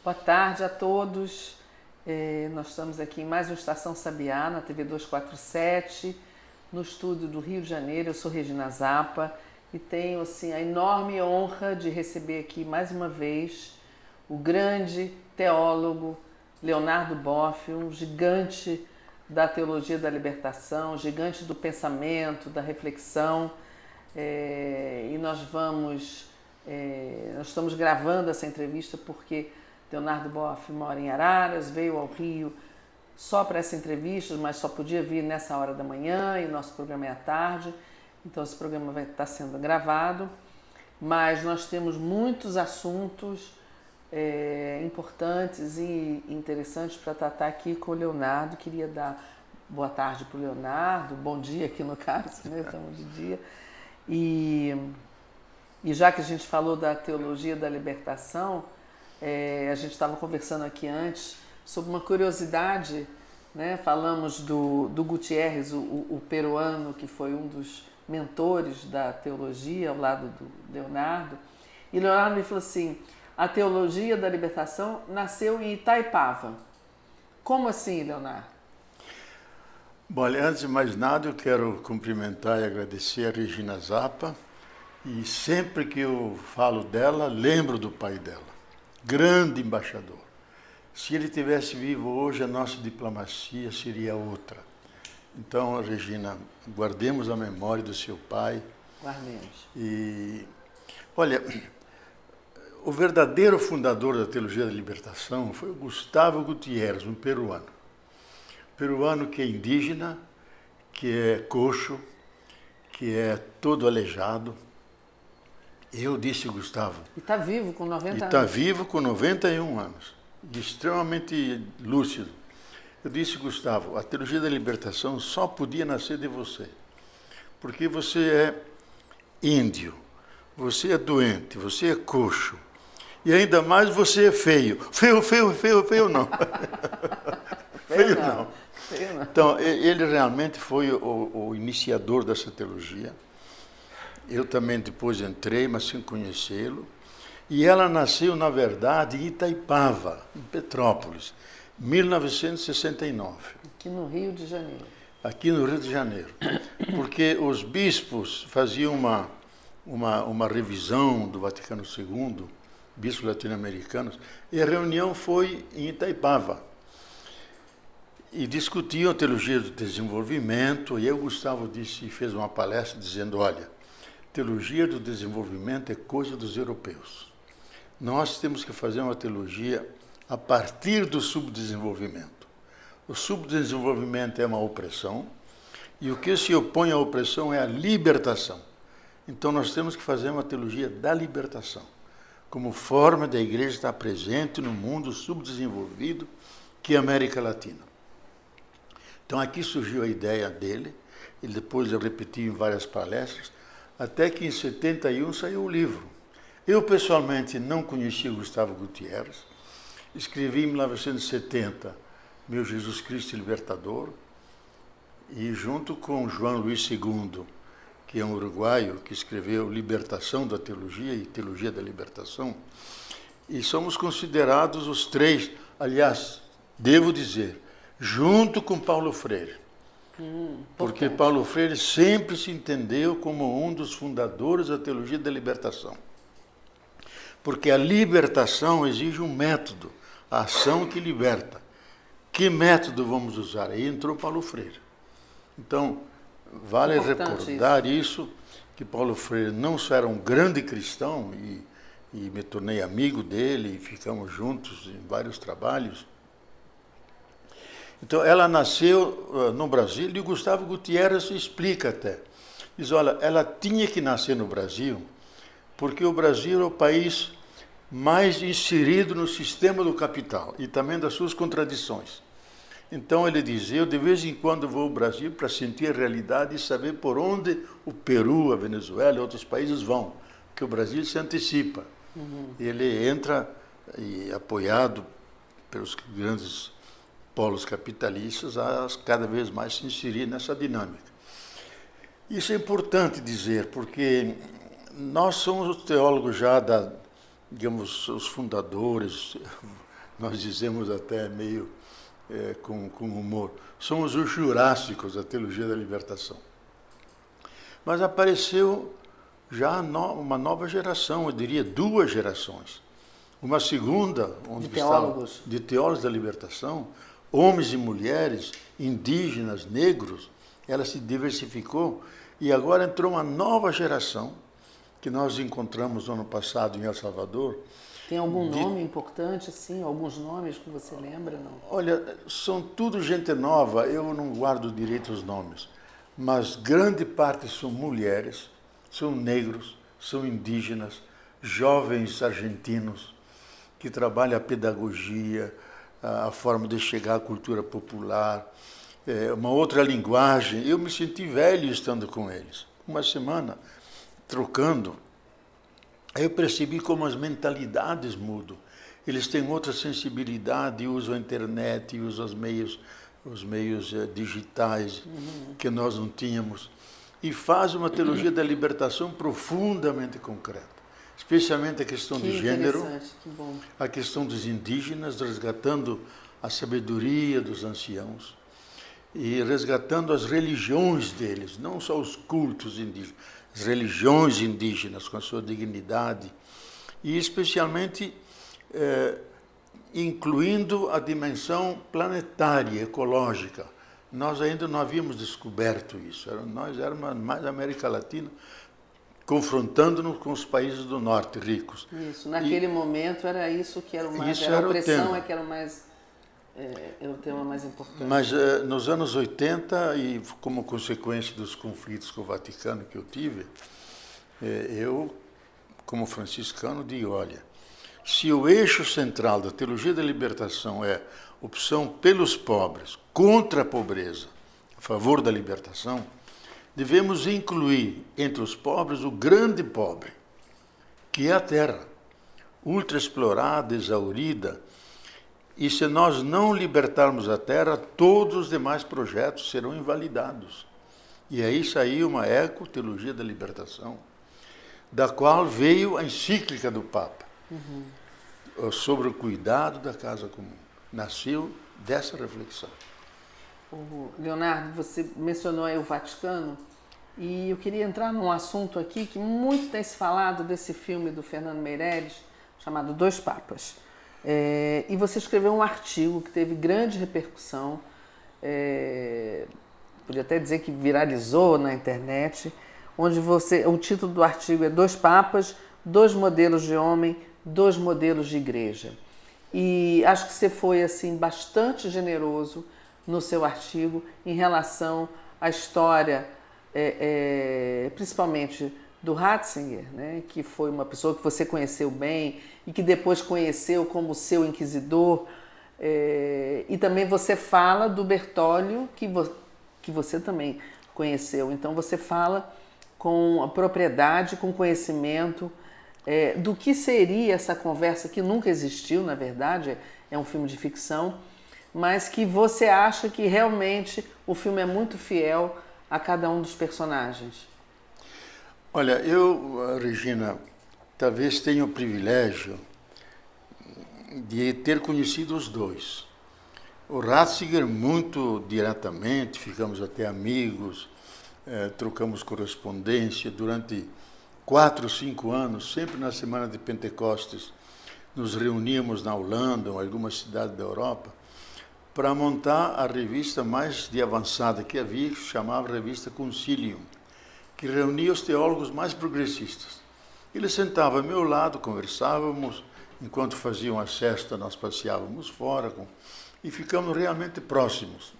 Boa tarde a todos. Nós estamos aqui em mais uma Estação Sabiá, na TV 247, no estúdio do Rio de Janeiro. Eu sou Regina Zappa e tenho assim, a enorme honra de receber aqui mais uma vez o grande teólogo Leonardo Boff, um gigante da teologia da libertação, gigante do pensamento, da reflexão. E nós estamos gravando essa entrevista porque Leonardo Boff mora em Araras, veio ao Rio só para essa entrevista, mas só podia vir nessa hora da manhã e nosso programa é à tarde, então esse programa vai estar sendo gravado, mas nós temos muitos assuntos importantes e interessantes para tratar aqui com o Leonardo. Queria dar boa tarde para o Leonardo, bom dia aqui no caso, né? Estamos de dia. E já que a gente falou da teologia da libertação, a gente estava conversando aqui antes sobre uma curiosidade, né? Falamos do Gutiérrez, o peruano, que foi um dos mentores da teologia ao lado do Leonardo. E Leonardo me falou assim, a teologia da libertação nasceu em Itaipava. Como assim, Leonardo? Bom, antes de mais nada, eu quero cumprimentar e agradecer a Regina Zappa. E sempre que eu falo dela, lembro do pai dela. Grande embaixador. Se ele tivesse vivo hoje, a nossa diplomacia seria outra. Então, Regina, guardemos a memória do seu pai. Guardemos. E, olha, o verdadeiro fundador da teologia da libertação foi o Gustavo Gutiérrez, um peruano. Peruano que é indígena, que é coxo, que é todo aleijado. Eu disse, Gustavo... E está vivo com 90 anos. Está vivo com 91 anos. E extremamente lúcido. Eu disse, Gustavo, a teologia da libertação só podia nascer de você. Porque você é índio, você é doente, você é coxo. E ainda mais você é feio. Feio não. Feio não. Então, ele realmente foi o iniciador dessa teologia. Eu também depois entrei, mas sem conhecê-lo. E ela nasceu, na verdade, em Itaipava, em Petrópolis, 1969. Aqui no Rio de Janeiro. Aqui no Rio de Janeiro. Porque os bispos faziam uma revisão do Vaticano II, bispos latino-americanos, e a reunião foi em Itaipava. E discutiam a teologia do desenvolvimento, e aí o Gustavo fez uma palestra dizendo, olha, teologia do desenvolvimento é coisa dos europeus. Nós temos que fazer uma teologia a partir do subdesenvolvimento. O subdesenvolvimento é uma opressão, e o que se opõe à opressão é a libertação. Então nós temos que fazer uma teologia da libertação, como forma da igreja estar presente no mundo subdesenvolvido que é a América Latina. Então aqui surgiu a ideia dele, ele depois repetiu em várias palestras, até que em 71 saiu o livro. Eu pessoalmente não conhecia o Gustavo Gutiérrez, escrevi em 1970 Meu Jesus Cristo Libertador, e junto com João Luís II, que é um uruguaio que escreveu Libertação da Teologia e Teologia da Libertação, e somos considerados os três, aliás, devo dizer, junto com Paulo Freire. Porque Paulo Freire sempre se entendeu como um dos fundadores da teologia da libertação. Porque a libertação exige um método, a ação que liberta. Que método vamos usar? Aí entrou Paulo Freire. Então, vale recordar isso, que Paulo Freire não só era um grande cristão, e me tornei amigo dele, e ficamos juntos em vários trabalhos. Então, ela nasceu no Brasil, e o Gustavo Gutiérrez explica até. Diz, olha, ela tinha que nascer no Brasil, porque o Brasil é o país mais inserido no sistema do capital, e também das suas contradições. Então, ele diz, eu de vez em quando vou ao Brasil para sentir a realidade e saber por onde o Peru, a Venezuela e outros países vão, porque o Brasil se antecipa. Ele entra, apoiado pelos grandes polos capitalistas, a cada vez mais se inserir nessa dinâmica. Isso é importante dizer, porque nós somos os teólogos já digamos, os fundadores, nós dizemos até meio com humor, somos os jurássicos da teologia da libertação. Mas apareceu já uma nova geração, eu diria 2 gerações. Uma segunda, onde de teólogos da libertação, homens e mulheres, indígenas, negros, ela se diversificou e agora entrou uma nova geração que nós encontramos no ano passado em El Salvador. Tem algum nome importante, assim? Alguns nomes que você lembra? Não? Olha, são tudo gente nova, eu não guardo direito os nomes, mas grande parte são mulheres, são negros, são indígenas, jovens argentinos que trabalham a pedagogia, a forma de chegar à cultura popular, uma outra linguagem. Eu me senti velho estando com eles. Uma semana trocando, eu percebi como as mentalidades mudam. Eles têm outra sensibilidade, usam a internet, usam os meios digitais que nós não tínhamos. E faz uma teologia da libertação profundamente concreta. Especialmente a questão de gênero, a questão dos indígenas, resgatando a sabedoria dos anciãos e resgatando as religiões deles, não só os cultos indígenas, as religiões indígenas com a sua dignidade e especialmente incluindo a dimensão planetária, ecológica. Nós ainda não havíamos descoberto isso, nós éramos mais América Latina, confrontando-nos com os países do norte ricos. Isso, naquele momento era isso que era o mais... Era a opressão que era o mais... era o tema mais importante. Mas nos anos 80, e como consequência dos conflitos com o Vaticano que eu tive, eu, como franciscano, digo, olha, se o eixo central da teologia da libertação é opção pelos pobres, contra a pobreza, a favor da libertação, devemos incluir entre os pobres o grande pobre, que é a terra, ultra explorada, exaurida. E se nós não libertarmos a terra, todos os demais projetos serão invalidados. E aí saiu uma ecoteologia da libertação, da qual veio a encíclica do Papa, sobre o cuidado da casa comum. Nasceu dessa reflexão. Leonardo, você mencionou aí o Vaticano e eu queria entrar num assunto aqui que muito tem se falado desse filme do Fernando Meirelles, chamado Dois Papas. E você escreveu um artigo que teve grande repercussão, podia até dizer que viralizou na internet, onde o título do artigo é Dois Papas, Dois Modelos de Homem, Dois Modelos de Igreja. E acho que você foi assim bastante generoso no seu artigo em relação à história, principalmente do Ratzinger, né, que foi uma pessoa que você conheceu bem e que depois conheceu como seu inquisidor. E também você fala do Bertoglio, que você também conheceu. Então você fala com a propriedade, com conhecimento do que seria essa conversa que nunca existiu, na verdade, é um filme de ficção, mas que você acha que realmente o filme é muito fiel a cada um dos personagens. Olha, eu, Regina, talvez tenha o privilégio de ter conhecido os dois. O Ratzinger muito diretamente, ficamos até amigos, trocamos correspondência durante 4 ou 5 anos, sempre na semana de Pentecostes, nos reuníamos na Holanda ou em alguma cidade da Europa para montar a revista mais de avançada que havia, que se chamava Revista Concilium, que reunia os teólogos mais progressistas. Ele sentava ao meu lado, conversávamos, enquanto faziam a sesta nós passeávamos fora e ficamos realmente próximos.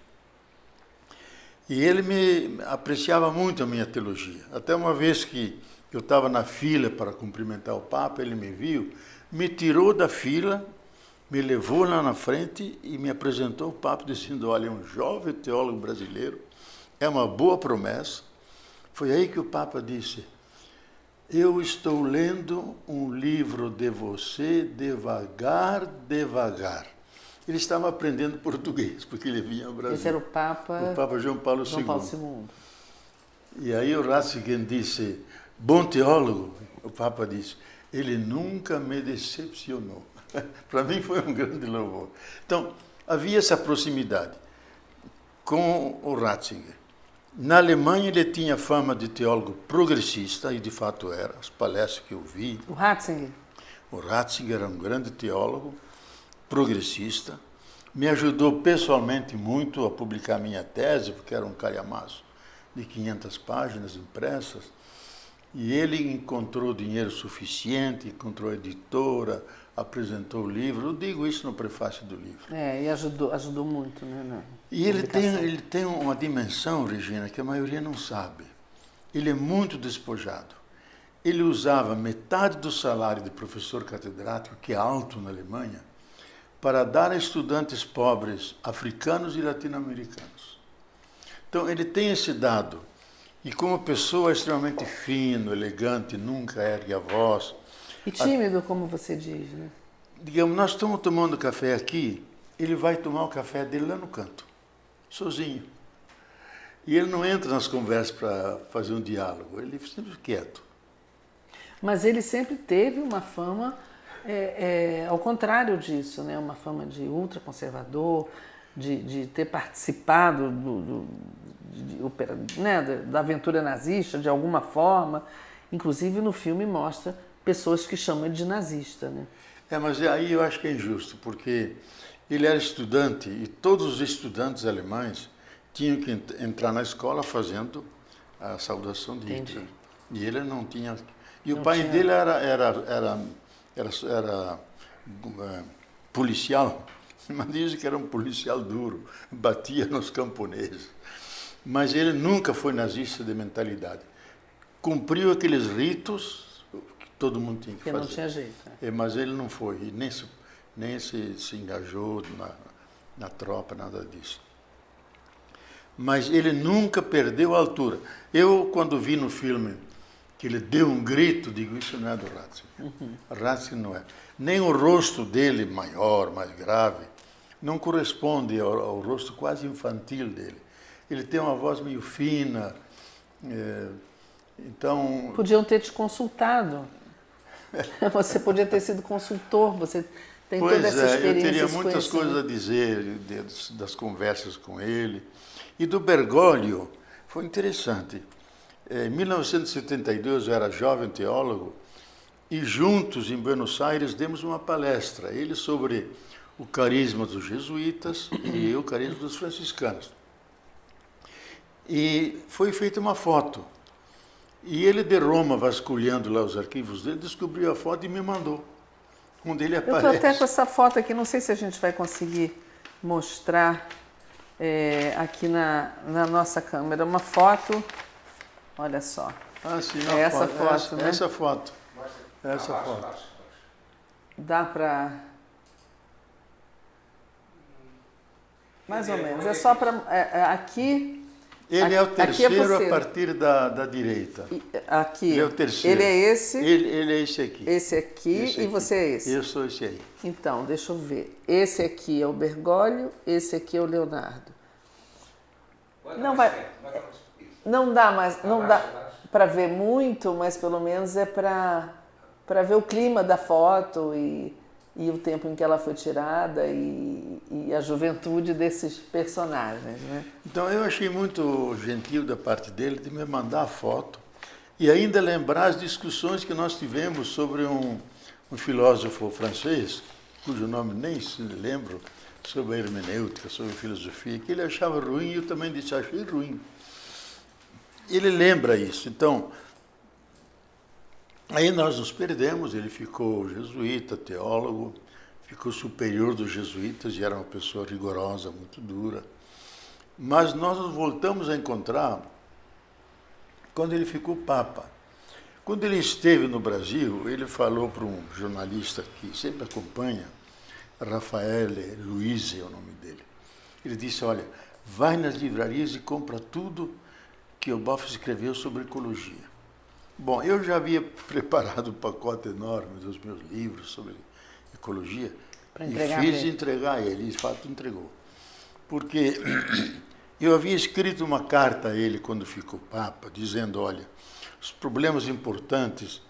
E ele me apreciava muito a minha teologia. Até uma vez que eu estava na fila para cumprimentar o Papa, ele me viu, me tirou da fila, me levou lá na frente e me apresentou o Papa dizendo, olha, é um jovem teólogo brasileiro, é uma boa promessa. Foi aí que o Papa disse, eu estou lendo um livro de você devagar, devagar. Ele estava aprendendo português, porque ele vinha ao Brasil. Esse era o Papa João Paulo II. João Paulo II. E aí o Ratzinger disse, bom teólogo, o Papa disse, ele nunca me decepcionou. Para mim foi um grande louvor. Então, havia essa proximidade com o Ratzinger. Na Alemanha ele tinha fama de teólogo progressista, e de fato era, as palestras que eu vi. O Ratzinger? O Ratzinger era um grande teólogo, progressista, me ajudou pessoalmente muito a publicar minha tese, porque era um calhamaço de 500 páginas impressas, e ele encontrou dinheiro suficiente, encontrou editora, apresentou o livro. Eu digo isso no prefácio do livro. E ajudou muito, né? E ele tem uma dimensão, Regina, que a maioria não sabe. Ele é muito despojado. Ele usava metade do salário de professor catedrático, que é alto na Alemanha, para dar a estudantes pobres africanos e latino-americanos. Então, ele tem esse dado. E como pessoa extremamente fino, elegante, nunca ergue a voz. E tímido, como você diz, né? Digamos, nós estamos tomando café aqui, ele vai tomar o café dele lá no canto, sozinho. E ele não entra nas conversas para fazer um diálogo, ele fica sempre quieto. Mas ele sempre teve uma fama, ao contrário disso, né? Uma fama de ultraconservador, de ter participado da aventura nazista de alguma forma. Inclusive no filme mostra pessoas que chamam ele de nazista, né? Mas aí eu acho que é injusto, porque ele era estudante e todos os estudantes alemães tinham que entrar na escola fazendo a saudação de Hitler. E ele não tinha. E o pai dele era policial, mas dizem que era um policial duro, batia nos camponeses. Mas ele nunca foi nazista de mentalidade. Cumpriu aqueles ritos que todo mundo tinha que fazer. Não tinha jeito. Mas ele não foi, e nem se engajou na tropa, nada disso. Mas ele nunca perdeu a altura. Eu, quando vi no filme que ele deu um grito, digo, isso não é do Ratzinger. Ratzinger não é. Nem o rosto dele, maior, mais grave, não corresponde ao rosto quase infantil dele. Ele tem uma voz meio fina, então... Podiam ter te consultado. Você podia ter sido consultor, você tem toda essa experiência. Eu teria muitas coisas a dizer das conversas com ele. E do Bergoglio, foi interessante. Em 1972 eu era jovem teólogo e juntos em Buenos Aires demos uma palestra, ele sobre o carisma dos jesuítas e eu o carisma dos franciscanos. E foi feita uma foto. E ele de Roma, vasculhando lá os arquivos dele, descobriu a foto e me mandou. Onde ele aparece. Eu estou até com essa foto aqui, não sei se a gente vai conseguir mostrar aqui na nossa câmera. Uma foto, olha só. Sim, essa foto, né? Essa foto. Essa foto. Dá para... Mais ou menos. É só para... aqui... Ele é o terceiro a partir da direita. Aqui. Ele é o terceiro. Ele é esse. Ele é esse aqui. Esse aqui e você é esse. Eu sou esse aí. Então, deixa eu ver. Esse aqui é o Bergoglio, esse aqui é o Leonardo. Não vai. Não dá mais. Não dá para ver muito, mas pelo menos é para ver o clima da foto e o tempo em que ela foi tirada e a juventude desses personagens, né? Então eu achei muito gentil da parte dele de me mandar a foto e ainda lembrar as discussões que nós tivemos sobre um filósofo francês, cujo nome nem se lembro, sobre a hermenêutica, sobre a filosofia, que ele achava ruim e eu também disse, achei ruim. Ele lembra isso, então... Aí nós nos perdemos, ele ficou jesuíta, teólogo, ficou superior dos jesuítas e era uma pessoa rigorosa, muito dura. Mas nós nos voltamos a encontrar quando ele ficou papa. Quando ele esteve no Brasil, ele falou para um jornalista que sempre acompanha, Rafael Luiz é o nome dele. Ele disse, olha, vai nas livrarias e compra tudo que o Boff escreveu sobre ecologia. Bom, eu já havia preparado um pacote enorme dos meus livros sobre ecologia e fiz entregar a ele, e de fato entregou. Porque eu havia escrito uma carta a ele quando ficou papa, dizendo, olha, os problemas importantes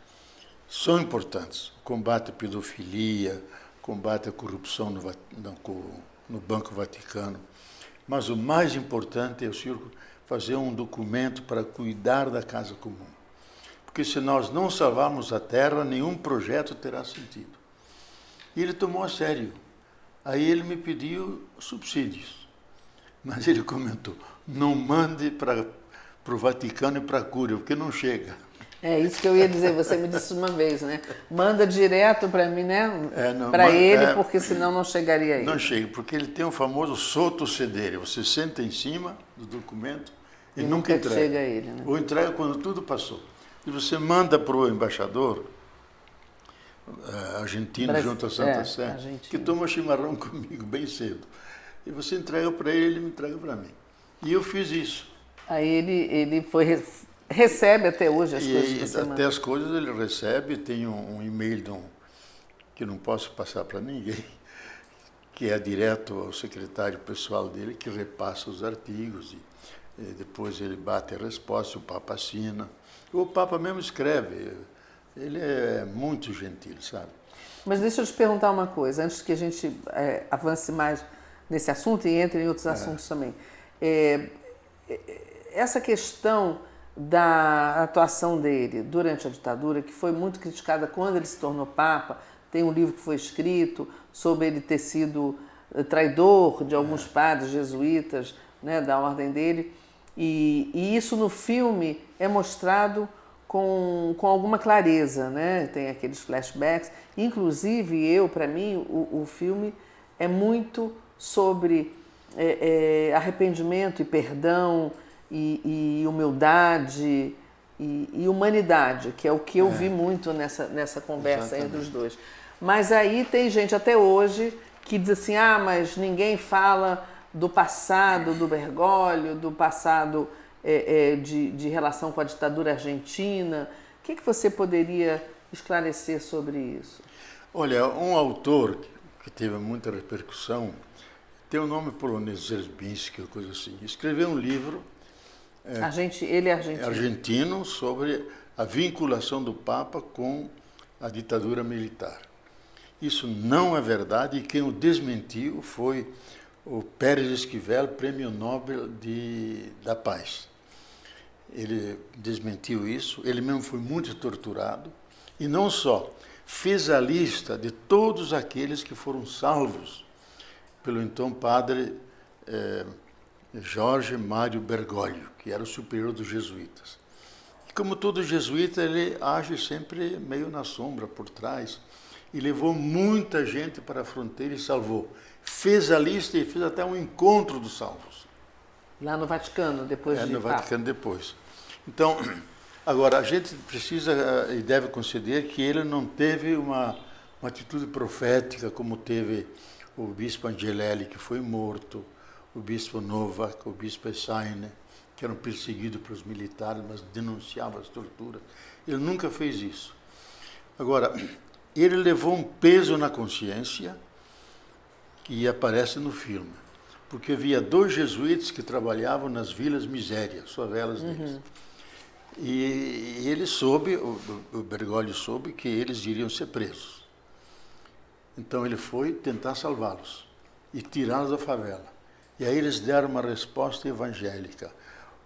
são importantes, combate à pedofilia, combate à corrupção no Banco Vaticano. Mas o mais importante é o senhor fazer um documento para cuidar da casa comum. Porque se nós não salvarmos a terra, nenhum projeto terá sentido. E ele tomou a sério. Aí ele me pediu subsídios. Mas ele comentou, não mande para o Vaticano e para a Cúria, porque não chega. É isso que eu ia dizer, você me disse uma vez, né? Manda direto para mim, né? Para ele, porque senão não chegaria a ele. Não chega, porque ele tem o famoso solto sedere. Você senta em cima do documento e nunca entrega. Chega a ele, né? Ou entrega quando tudo passou. E você manda para o embaixador argentino junto à Santa Sé, que toma chimarrão comigo bem cedo. E você entrega para ele me entrega para mim. E eu fiz isso. Aí ele recebe até hoje as coisas que você manda. Até as coisas ele recebe, tem um e-mail que não posso passar para ninguém, que é direto ao secretário pessoal dele, que repassa os artigos e depois ele bate a resposta, o Papa assina. O Papa mesmo escreve, ele é muito gentil, sabe? Mas deixa eu te perguntar uma coisa, antes que a gente avance mais nesse assunto e entre em outros assuntos também. Essa questão da atuação dele durante a ditadura, que foi muito criticada quando ele se tornou Papa, tem um livro que foi escrito sobre ele ter sido traidor de alguns padres jesuítas, né, da ordem dele, e isso no filme é mostrado com alguma clareza, né? Tem aqueles flashbacks, inclusive para mim, o filme é muito sobre arrependimento e perdão, e humildade e humanidade, que é o que eu vi muito nessa conversa entre os dois. Mas aí tem gente até hoje que diz assim, mas ninguém fala do passado do Bergoglio, do passado de relação com a ditadura argentina. O que você poderia esclarecer sobre isso? Olha, um autor que teve muita repercussão, tem o nome polonês, Zerbinski, coisa assim, escreveu um livro ele é argentino. Argentino, sobre a vinculação do Papa com a ditadura militar. Isso não é verdade e quem o desmentiu foi o Pérez Esquivel, Prêmio Nobel da Paz. Ele desmentiu isso, ele mesmo foi muito torturado e não só, fez a lista de todos aqueles que foram salvos pelo então padre Jorge Mário Bergoglio, que era o superior dos jesuítas. E como todo jesuíta, ele age sempre meio na sombra, por trás, e levou muita gente para a fronteira e salvou. Fez a lista e fez até um encontro dos salvos. Lá no Vaticano, depois de no Vaticano depois. Então, agora, a gente precisa e deve conceder que ele não teve uma atitude profética como teve o bispo Angelelli, que foi morto, o bispo Novak, o bispo Essaine, que eram perseguidos pelos militares, mas denunciavam as torturas. Ele nunca fez isso. Agora, ele levou um peso na consciência que aparece no filme, porque havia 2 jesuítas que trabalhavam nas vilas misérias, favelas deles. E ele soube, o Bergoglio soube que eles iriam ser presos. Então ele foi tentar salvá-los e tirá-los da favela. E aí eles deram uma resposta evangélica.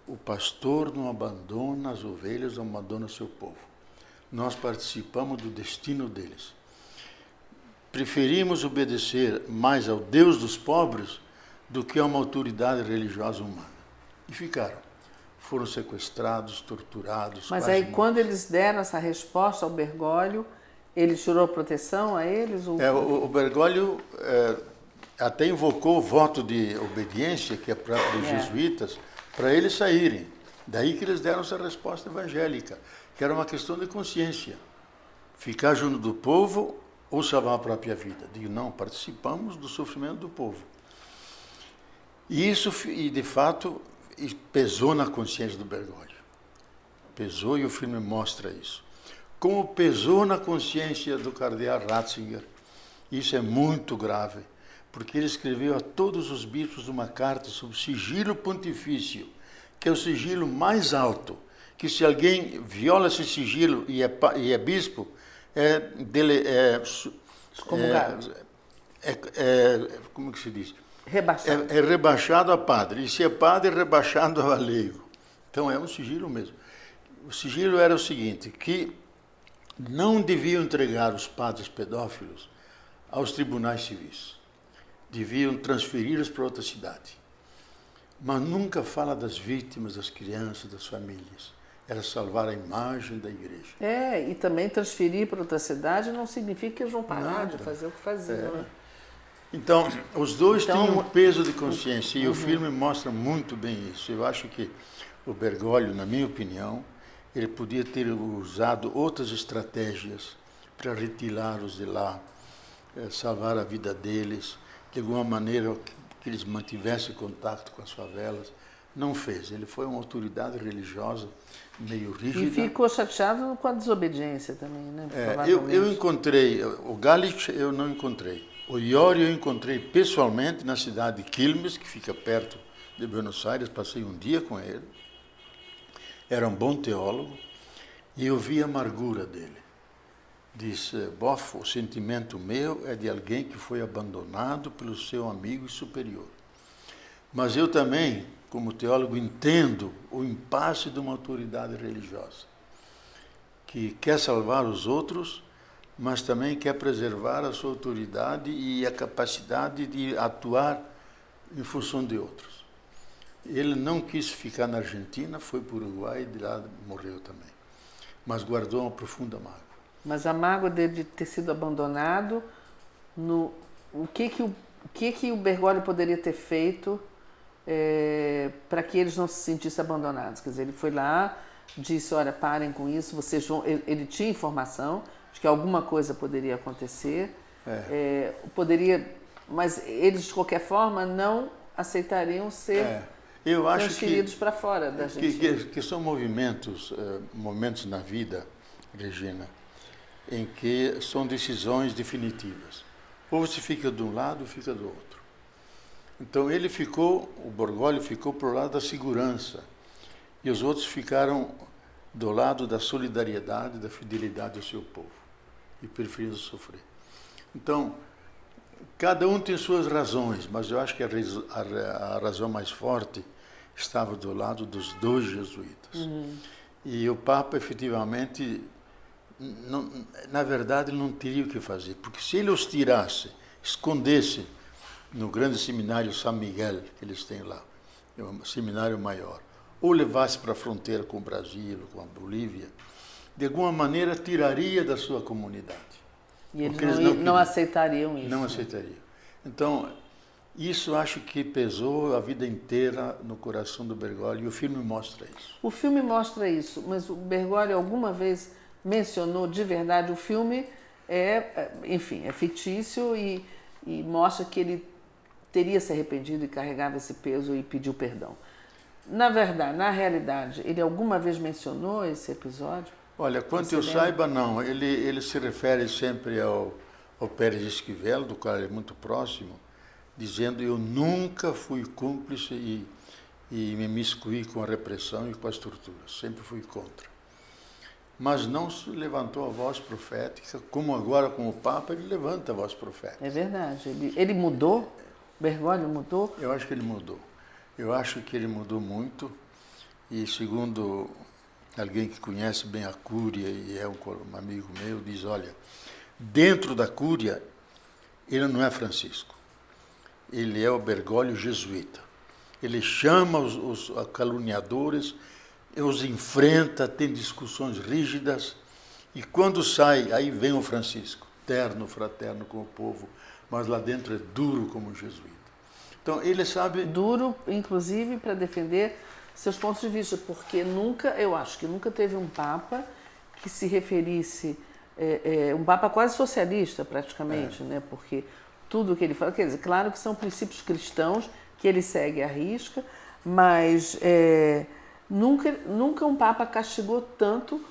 O pastor não abandona as ovelhas, não abandona seu povo. Nós participamos do destino deles. Preferimos obedecer mais ao Deus dos pobres do que a uma autoridade religiosa humana. E ficaram. Foram sequestrados, torturados. Mas aí, quando eles deram essa resposta ao Bergoglio, ele tirou proteção a eles? O Bergoglio até invocou o voto de obediência, que é próprio dos jesuítas, para eles saírem. Daí que eles deram essa resposta evangélica, que era uma questão de consciência. Ficar junto do povo ou salvar a própria vida. Digo, não, participamos do sofrimento do povo. E isso, de fato, pesou na consciência do Bergoglio. Pesou e o filme mostra isso. Como pesou na consciência do cardeal Ratzinger. Isso é muito grave, porque ele escreveu a todos os bispos uma carta sobre sigilo pontifício, que é o sigilo mais alto, que se alguém viola esse sigilo e é bispo, como que se diz? Rebaixado. É rebaixado a padre. E se é padre, é rebaixado a leigo. Então é um sigilo mesmo. O sigilo era o seguinte, que não deviam entregar os padres pedófilos aos tribunais civis. Deviam transferi-los para outra cidade. Mas nunca fala das vítimas, das crianças, das famílias. Era salvar a imagem da igreja. E também transferir para outra cidade não significa que eles vão parar de fazer o que faziam. Né? Então, os dois tinham um peso de consciência e o filme mostra muito bem isso. Eu acho que o Bergoglio, na minha opinião, ele podia ter usado outras estratégias para retirá-los de lá, salvar a vida deles, de alguma maneira que eles mantivessem contato com as favelas. Não fez. Ele foi uma autoridade religiosa meio rígida. E ficou chateado com a desobediência também, né? Eu encontrei, o Galić eu não encontrei. O Iorio eu encontrei pessoalmente na cidade de Quilmes, que fica perto de Buenos Aires, passei um dia com ele. Era um bom teólogo e eu vi a amargura dele. Disse, Boff, o sentimento meu é de alguém que foi abandonado pelo seu amigo superior. Mas eu também, como teólogo, entendo o impasse de uma autoridade religiosa, que quer salvar os outros, mas também quer preservar a sua autoridade e a capacidade de atuar em função de outros. Ele não quis ficar na Argentina, foi para o Uruguai e de lá morreu também. Mas guardou uma profunda mágoa. Mas a mágoa de ter sido abandonado, o que o Bergoglio poderia ter feito para que eles não se sentissem abandonados? Quer dizer, ele foi lá, disse, olha, parem com isso, vocês vão... Ele tinha informação de que alguma coisa poderia acontecer, mas eles, de qualquer forma, não aceitariam ser transferidos para fora da Argentina. Que são momentos na vida, Regina, em que são decisões definitivas. Ou você fica de um lado ou fica do outro. Então o Bergoglio ficou para o lado da segurança e os outros ficaram do lado da solidariedade, da fidelidade ao seu povo e preferiram sofrer. Então, cada um tem suas razões, mas eu acho que a razão mais forte estava do lado dos dois jesuítas. E o Papa, efetivamente, na verdade, não teria o que fazer, porque se ele os tirasse, escondesse no grande seminário São Miguel, que eles têm lá, é um seminário maior, ou levasse para a fronteira com o Brasil, com a Bolívia, de alguma maneira tiraria da sua comunidade. E eles não aceitariam isso. Não aceitariam. Então, isso acho que pesou a vida inteira no coração do Bergoglio, e o filme mostra isso. O filme mostra isso, mas o Bergoglio alguma vez mencionou de verdade? O filme enfim, é fictício e mostra que ele teria se arrependido e carregava esse peso e pediu perdão. Na verdade, na realidade, ele alguma vez mencionou esse episódio? Olha, quanto eu saiba, não. Ele se refere sempre ao Pérez Esquivel, do qual ele é muito próximo, dizendo, eu nunca fui cúmplice e me imiscuí com a repressão e com as torturas. Sempre fui contra. Mas não se levantou a voz profética, como agora com o Papa, ele levanta a voz profética. É verdade. Ele mudou? Bergoglio mudou? Eu acho que ele mudou. Eu acho que ele mudou muito e, segundo alguém que conhece bem a Cúria e é um amigo meu, diz, olha, dentro da Cúria, ele não é Francisco. Ele é o Bergoglio jesuíta. Ele chama os caluniadores, os enfrenta, tem discussões rígidas e quando sai, aí vem o Francisco, terno, fraterno com o povo, mas lá dentro é duro como jesuíta. Então ele sabe... Duro, inclusive, para defender seus pontos de vista, porque eu acho que nunca teve um Papa que se referisse, um Papa quase socialista praticamente, né? Porque tudo o que ele fala, quer dizer, claro que são princípios cristãos que ele segue à risca, mas nunca um Papa castigou tanto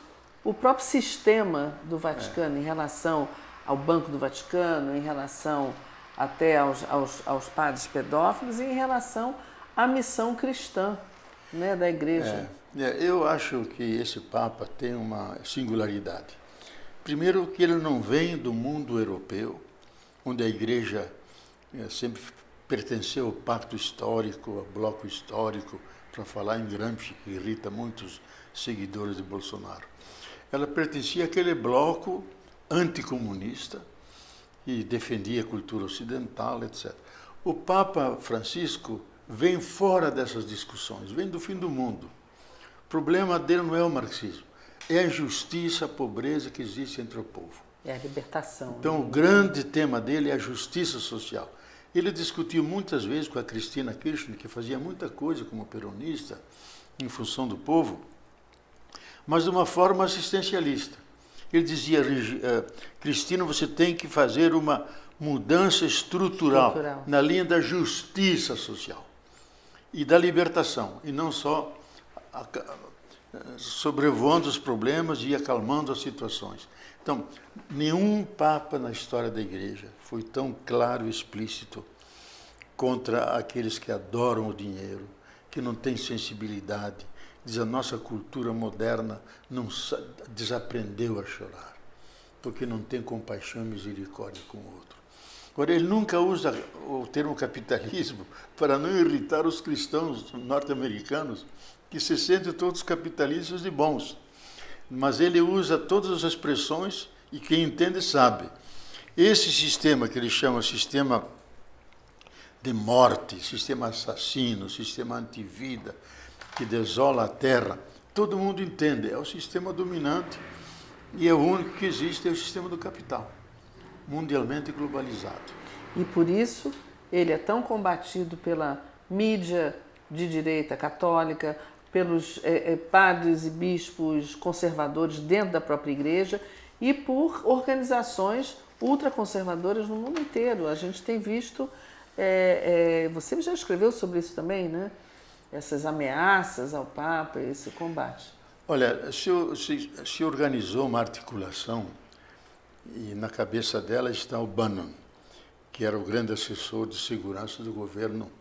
o próprio sistema do Vaticano em relação ao Banco do Vaticano, em relação até aos padres pedófilos e em relação à missão cristã, né, da Igreja. Eu acho que esse Papa tem uma singularidade. Primeiro que ele não vem do mundo europeu, onde a igreja sempre pertenceu ao pacto histórico, ao bloco histórico, para falar em Gramsci, que irrita muitos seguidores de Bolsonaro. Ela pertencia àquele bloco anticomunista e defendia a cultura ocidental, etc. O Papa Francisco vem fora dessas discussões, vem do fim do mundo. O problema dele não é o marxismo, é a injustiça, a pobreza que existe entre o povo. É a libertação. Então, o grande tema dele é a justiça social. Ele discutiu muitas vezes com a Cristina Kirchner, que fazia muita coisa como peronista, em função do povo, mas de uma forma assistencialista. Ele dizia, Cristina, você tem que fazer uma mudança estrutural na linha da justiça social e da libertação, e não só sobrevoando os problemas e acalmando as situações. Então, nenhum Papa na história da Igreja foi tão claro e explícito contra aqueles que adoram o dinheiro, que não têm sensibilidade. Diz, a nossa cultura moderna desaprendeu a chorar, porque não tem compaixão e misericórdia com o outro. Agora, ele nunca usa o termo capitalismo para não irritar os cristãos norte-americanos, que se sentem todos capitalistas e bons. Mas ele usa todas as expressões e quem entende sabe. Esse sistema que ele chama sistema de morte, sistema assassino, sistema antivida, que desola a terra, todo mundo entende, é o sistema dominante e é o único que existe, é o sistema do capital, mundialmente globalizado. E por isso ele é tão combatido pela mídia de direita católica, pelos padres e bispos conservadores dentro da própria igreja e por organizações ultraconservadoras no mundo inteiro. A gente tem visto, você já escreveu sobre isso também, né? Essas ameaças ao Papa, esse combate. Olha, se organizou uma articulação e na cabeça dela está o Bannon, que era o grande assessor de segurança do governo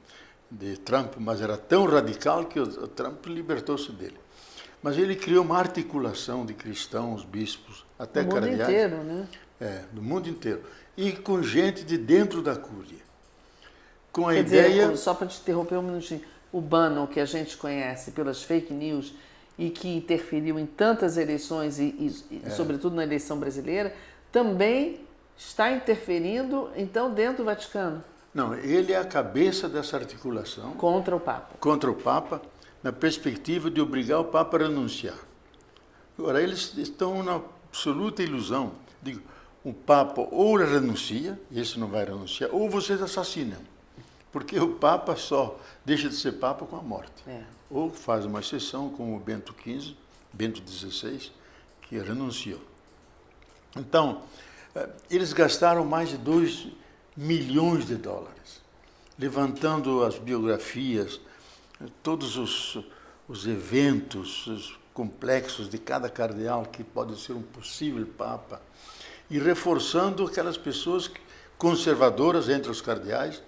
de Trump, mas era tão radical que o Trump libertou-se dele. Mas ele criou uma articulação de cristãos, bispos, até cardeais. Do mundo inteiro, né? Do mundo inteiro. E com gente de dentro da Cúria. Com a Quer ideia... dizer, só para te interromper um minutinho, o Bannon, que a gente conhece pelas fake news e que interferiu em tantas eleições e sobretudo na eleição brasileira, também está interferindo, então, dentro do Vaticano. Não, ele é a cabeça dessa articulação. Contra o Papa. Contra o Papa, na perspectiva de obrigar o Papa a renunciar. Agora, eles estão na absoluta ilusão. Digo, o Papa ou renuncia, e esse não vai renunciar, ou vocês assassinam. Porque o Papa só deixa de ser Papa com a morte. Ou faz uma exceção, como o Bento XVI, que renunciou. Então, eles gastaram mais de 2 milhões de dólares, levantando as biografias, todos os eventos os complexos de cada cardeal que pode ser um possível Papa, e reforçando aquelas pessoas conservadoras entre os cardeais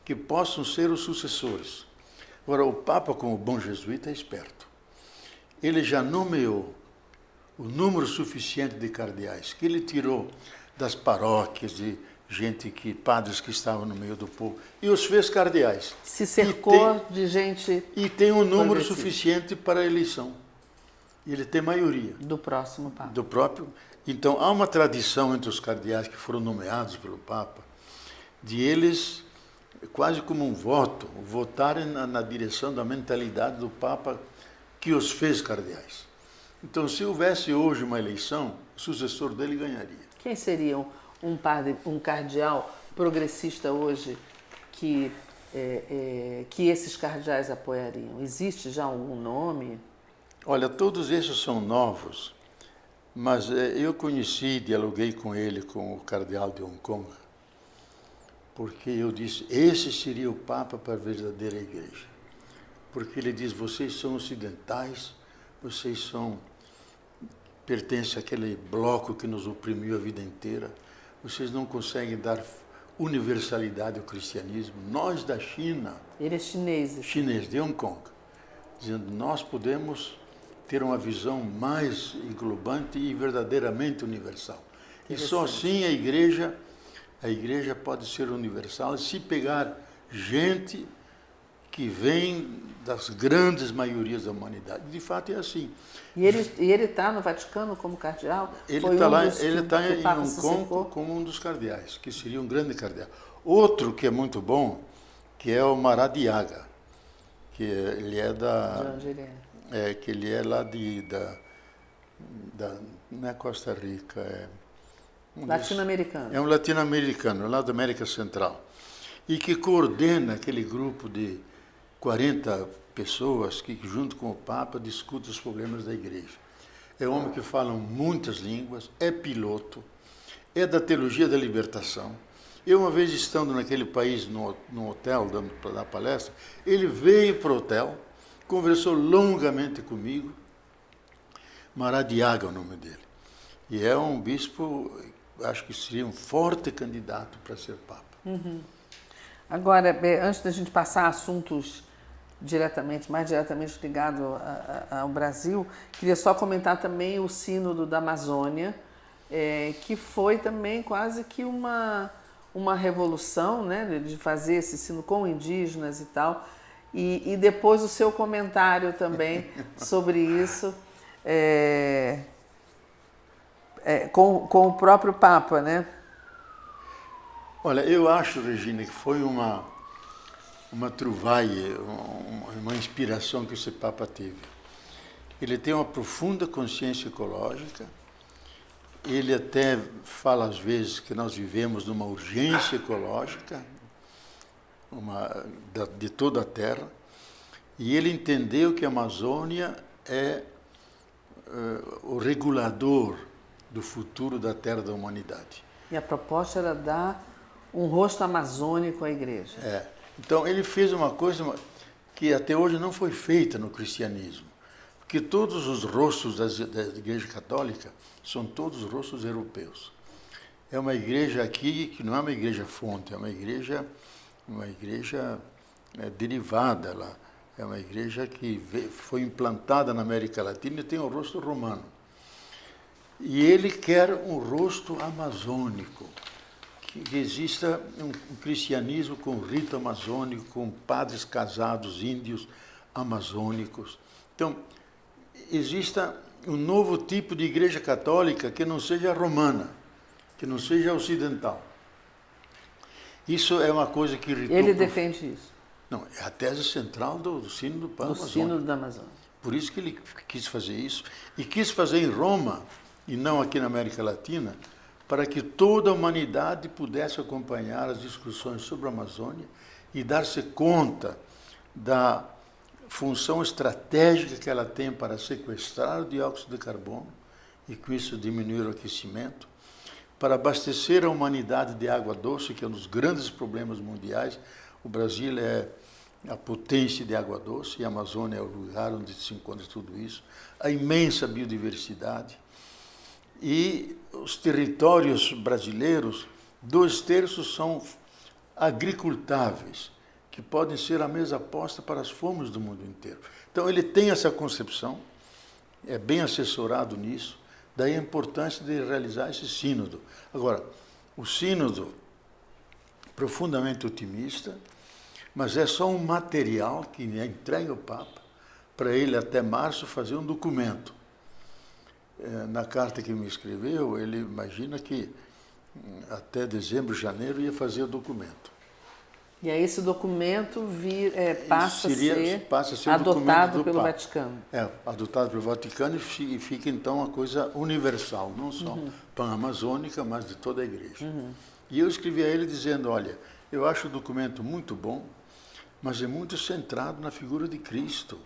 que possam ser os sucessores. Agora, o Papa, como bom jesuíta, é esperto. Ele já nomeou o número suficiente de cardeais que ele tirou das paróquias, de padres que estavam no meio do povo, e os fez cardeais. Se cercou de gente... E tem um número suficiente para a eleição. E ele tem maioria. Do próximo Papa. Do próprio. Então, há uma tradição entre os cardeais que foram nomeados pelo Papa, de eles, quase como um voto, votarem na direção da mentalidade do Papa que os fez cardeais. Então, se houvesse hoje uma eleição, o sucessor dele ganharia. Quem seria um cardeal progressista hoje que esses cardeais apoiariam? Existe já algum nome? Olha, todos esses são novos, mas eu conheci, dialoguei com ele, com o cardeal de Hong Kong, porque eu disse, esse seria o Papa para a verdadeira igreja. Porque ele diz, vocês são ocidentais, vocês pertencem àquele bloco que nos oprimiu a vida inteira, vocês não conseguem dar universalidade ao cristianismo. Nós da China... Ele é chinês. Chinês, de Hong Kong. Dizendo, nós podemos ter uma visão mais englobante e verdadeiramente universal. E só assim a igreja a igreja pode ser universal se pegar gente que vem das grandes maiorias da humanidade. De fato é assim. E ele está no Vaticano como cardeal? Ele está lá, ele está em Hong Kong como um dos cardeais, que seria um grande cardeal. Outro que é muito bom, que é o Maradiaga, que ele é da... De onde ele é? Que ele é lá não é Costa Rica, é... Latino-americano. É um latino-americano, lá da América Central. E que coordena aquele grupo de 40 pessoas que, junto com o Papa, discutem os problemas da igreja. É um homem que fala muitas línguas, é piloto, é da teologia da libertação. Eu, uma vez estando naquele país, no hotel, dando para dar palestra, ele veio para o hotel, conversou longamente comigo. Maradiaga é o nome dele. E é um bispo, acho que seria um forte candidato para ser Papa. Uhum. Agora, antes da gente passar a assuntos mais diretamente ligados ao Brasil, queria só comentar também o Sínodo da Amazônia, que foi também quase que uma revolução, né, de fazer esse sínodo com indígenas e tal, e depois o seu comentário também sobre isso, com o próprio Papa, né? Olha, eu acho, Regina, que foi uma trouvaille, uma inspiração que esse Papa teve. Ele tem uma profunda consciência ecológica, ele até fala às vezes que nós vivemos numa urgência ecológica de toda a Terra, e ele entendeu que a Amazônia é o regulador do futuro da Terra da humanidade. E a proposta era dar um rosto amazônico à igreja. Então ele fez uma coisa que até hoje não foi feita no cristianismo, porque todos os rostos da Igreja Católica são todos rostos europeus. É uma igreja aqui que não é uma igreja fonte, é uma igreja derivada lá. É uma igreja que foi implantada na América Latina e tem um rosto romano. E ele quer um rosto amazônico, que exista um cristianismo com rito amazônico, com padres casados índios amazônicos. Então, exista um novo tipo de igreja católica que não seja romana, que não seja ocidental. Isso é uma coisa que irritou... Ele defende isso? Não, é a tese central do Sínodo Pan-Amazônico. Do Sínodo da Amazônia. Por isso que ele quis fazer isso. E quis fazer em Roma, e não aqui na América Latina, para que toda a humanidade pudesse acompanhar as discussões sobre a Amazônia e dar-se conta da função estratégica que ela tem para sequestrar o dióxido de carbono e com isso diminuir o aquecimento, para abastecer a humanidade de água doce, que é um dos grandes problemas mundiais. O Brasil é a potência de água doce e a Amazônia é o lugar onde se encontra tudo isso, a imensa biodiversidade. E os territórios brasileiros, 2/3 são agricultáveis, que podem ser a mesa posta para as fomes do mundo inteiro. Então ele tem essa concepção, é bem assessorado nisso, daí a importância de realizar esse sínodo. Agora, o sínodo, profundamente otimista, mas é só um material que entrega ao Papa para ele até março fazer um documento. Na carta que me escreveu, ele imagina que até dezembro, janeiro ia fazer o documento. E aí esse documento passa a ser adotado pelo Vaticano. Adotado pelo Vaticano e fica então uma coisa universal, não só pan-amazônica, mas de toda a igreja. E eu escrevi a ele dizendo, olha, eu acho o documento muito bom, mas é muito centrado na figura de Cristo.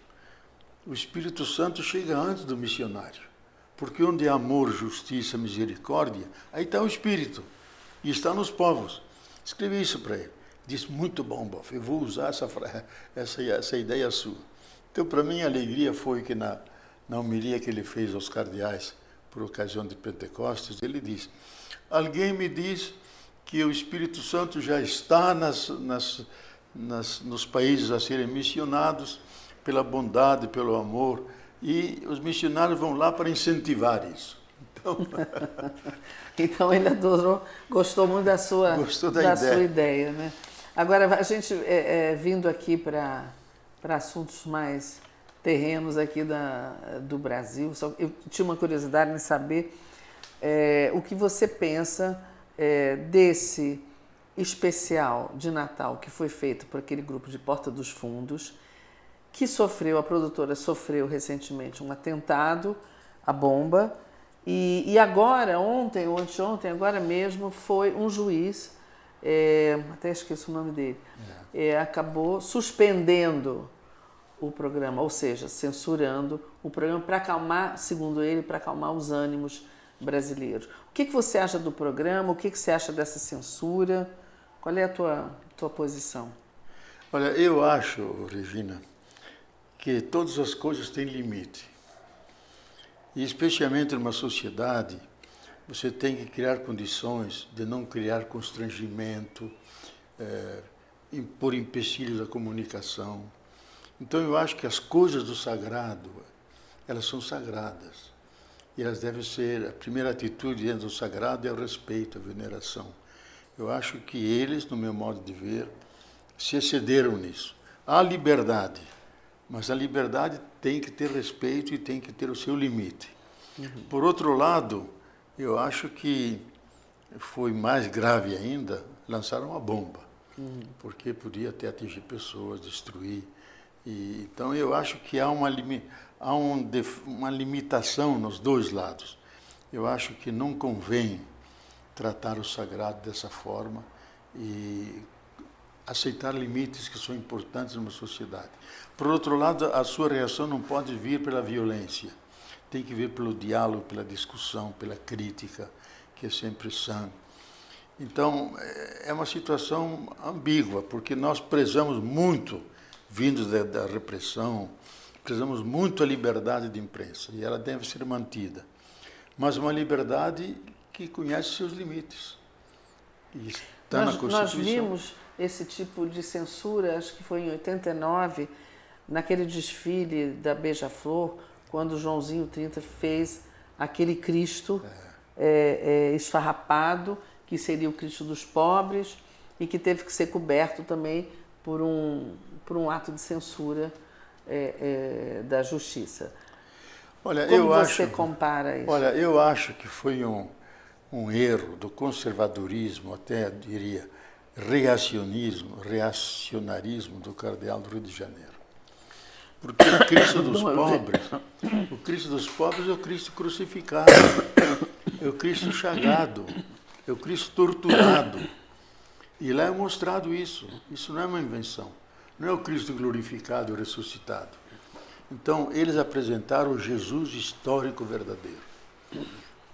O Espírito Santo chega antes do missionário. Porque onde há amor, justiça, misericórdia, aí está o Espírito. E está nos povos. Escrevi isso para ele. Disse, muito bom, Boff, eu vou usar essa ideia sua. Então, para mim, a alegria foi que na homilia que ele fez aos cardeais, por ocasião de Pentecostes, ele disse, alguém me diz que o Espírito Santo já está nos países a serem missionados pela bondade, pelo amor, e os missionários vão lá para incentivar isso. Então ele adorou, gostou muito da sua ideia, né? Agora, a gente vindo aqui para assuntos mais terrenos aqui do Brasil, eu tinha uma curiosidade em saber o que você pensa desse especial de Natal que foi feito por aquele grupo de Porta dos Fundos, que a produtora sofreu recentemente um atentado, a bomba, e agora, ontem ou anteontem, agora mesmo, foi um juiz, até esqueço o nome dele, acabou suspendendo o programa, ou seja, censurando o programa para acalmar, segundo ele, para acalmar os ânimos brasileiros. O que você acha do programa? O que você acha dessa censura? Qual é a tua posição? Olha, eu acho, Regina, que todas as coisas têm limite. E especialmente numa sociedade, você tem que criar condições de não criar constrangimento, impor empecilhos à comunicação. Então eu acho que as coisas do sagrado, elas são sagradas. E elas devem ser, a primeira atitude dentro do sagrado é o respeito, a veneração. Eu acho que eles, no meu modo de ver, se excederam nisso. Há liberdade, mas a liberdade tem que ter respeito e tem que ter o seu limite. Por outro lado, eu acho que foi mais grave ainda, lançaram uma bomba, porque podia até atingir pessoas, destruir. Então eu acho que há uma limitação nos dois lados. Eu acho que não convém tratar o sagrado dessa forma e aceitar limites que são importantes numa sociedade. Por outro lado, a sua reação não pode vir pela violência. Tem que vir pelo diálogo, pela discussão, pela crítica, que é sempre sã. Então, é uma situação ambígua, porque nós prezamos muito, vindos da repressão, prezamos muito a liberdade de imprensa, e ela deve ser mantida. Mas uma liberdade que conhece seus limites. E está na Constituição. Nós vimos esse tipo de censura, acho que foi em 89, naquele desfile da Beija-Flor, quando o Joãozinho 30 fez aquele Cristo esfarrapado, que seria o Cristo dos pobres, e que teve que ser coberto também por um ato de censura da Justiça. Olha, Como você compara isso? Olha, eu acho que foi um erro do conservadorismo, até diria reacionarismo do cardeal do Rio de Janeiro. Porque o Cristo dos pobres é o Cristo crucificado, é o Cristo chagado, é o Cristo torturado. E lá é mostrado isso. Isso não é uma invenção. Não é o Cristo glorificado e ressuscitado. Então, eles apresentaram o Jesus histórico verdadeiro,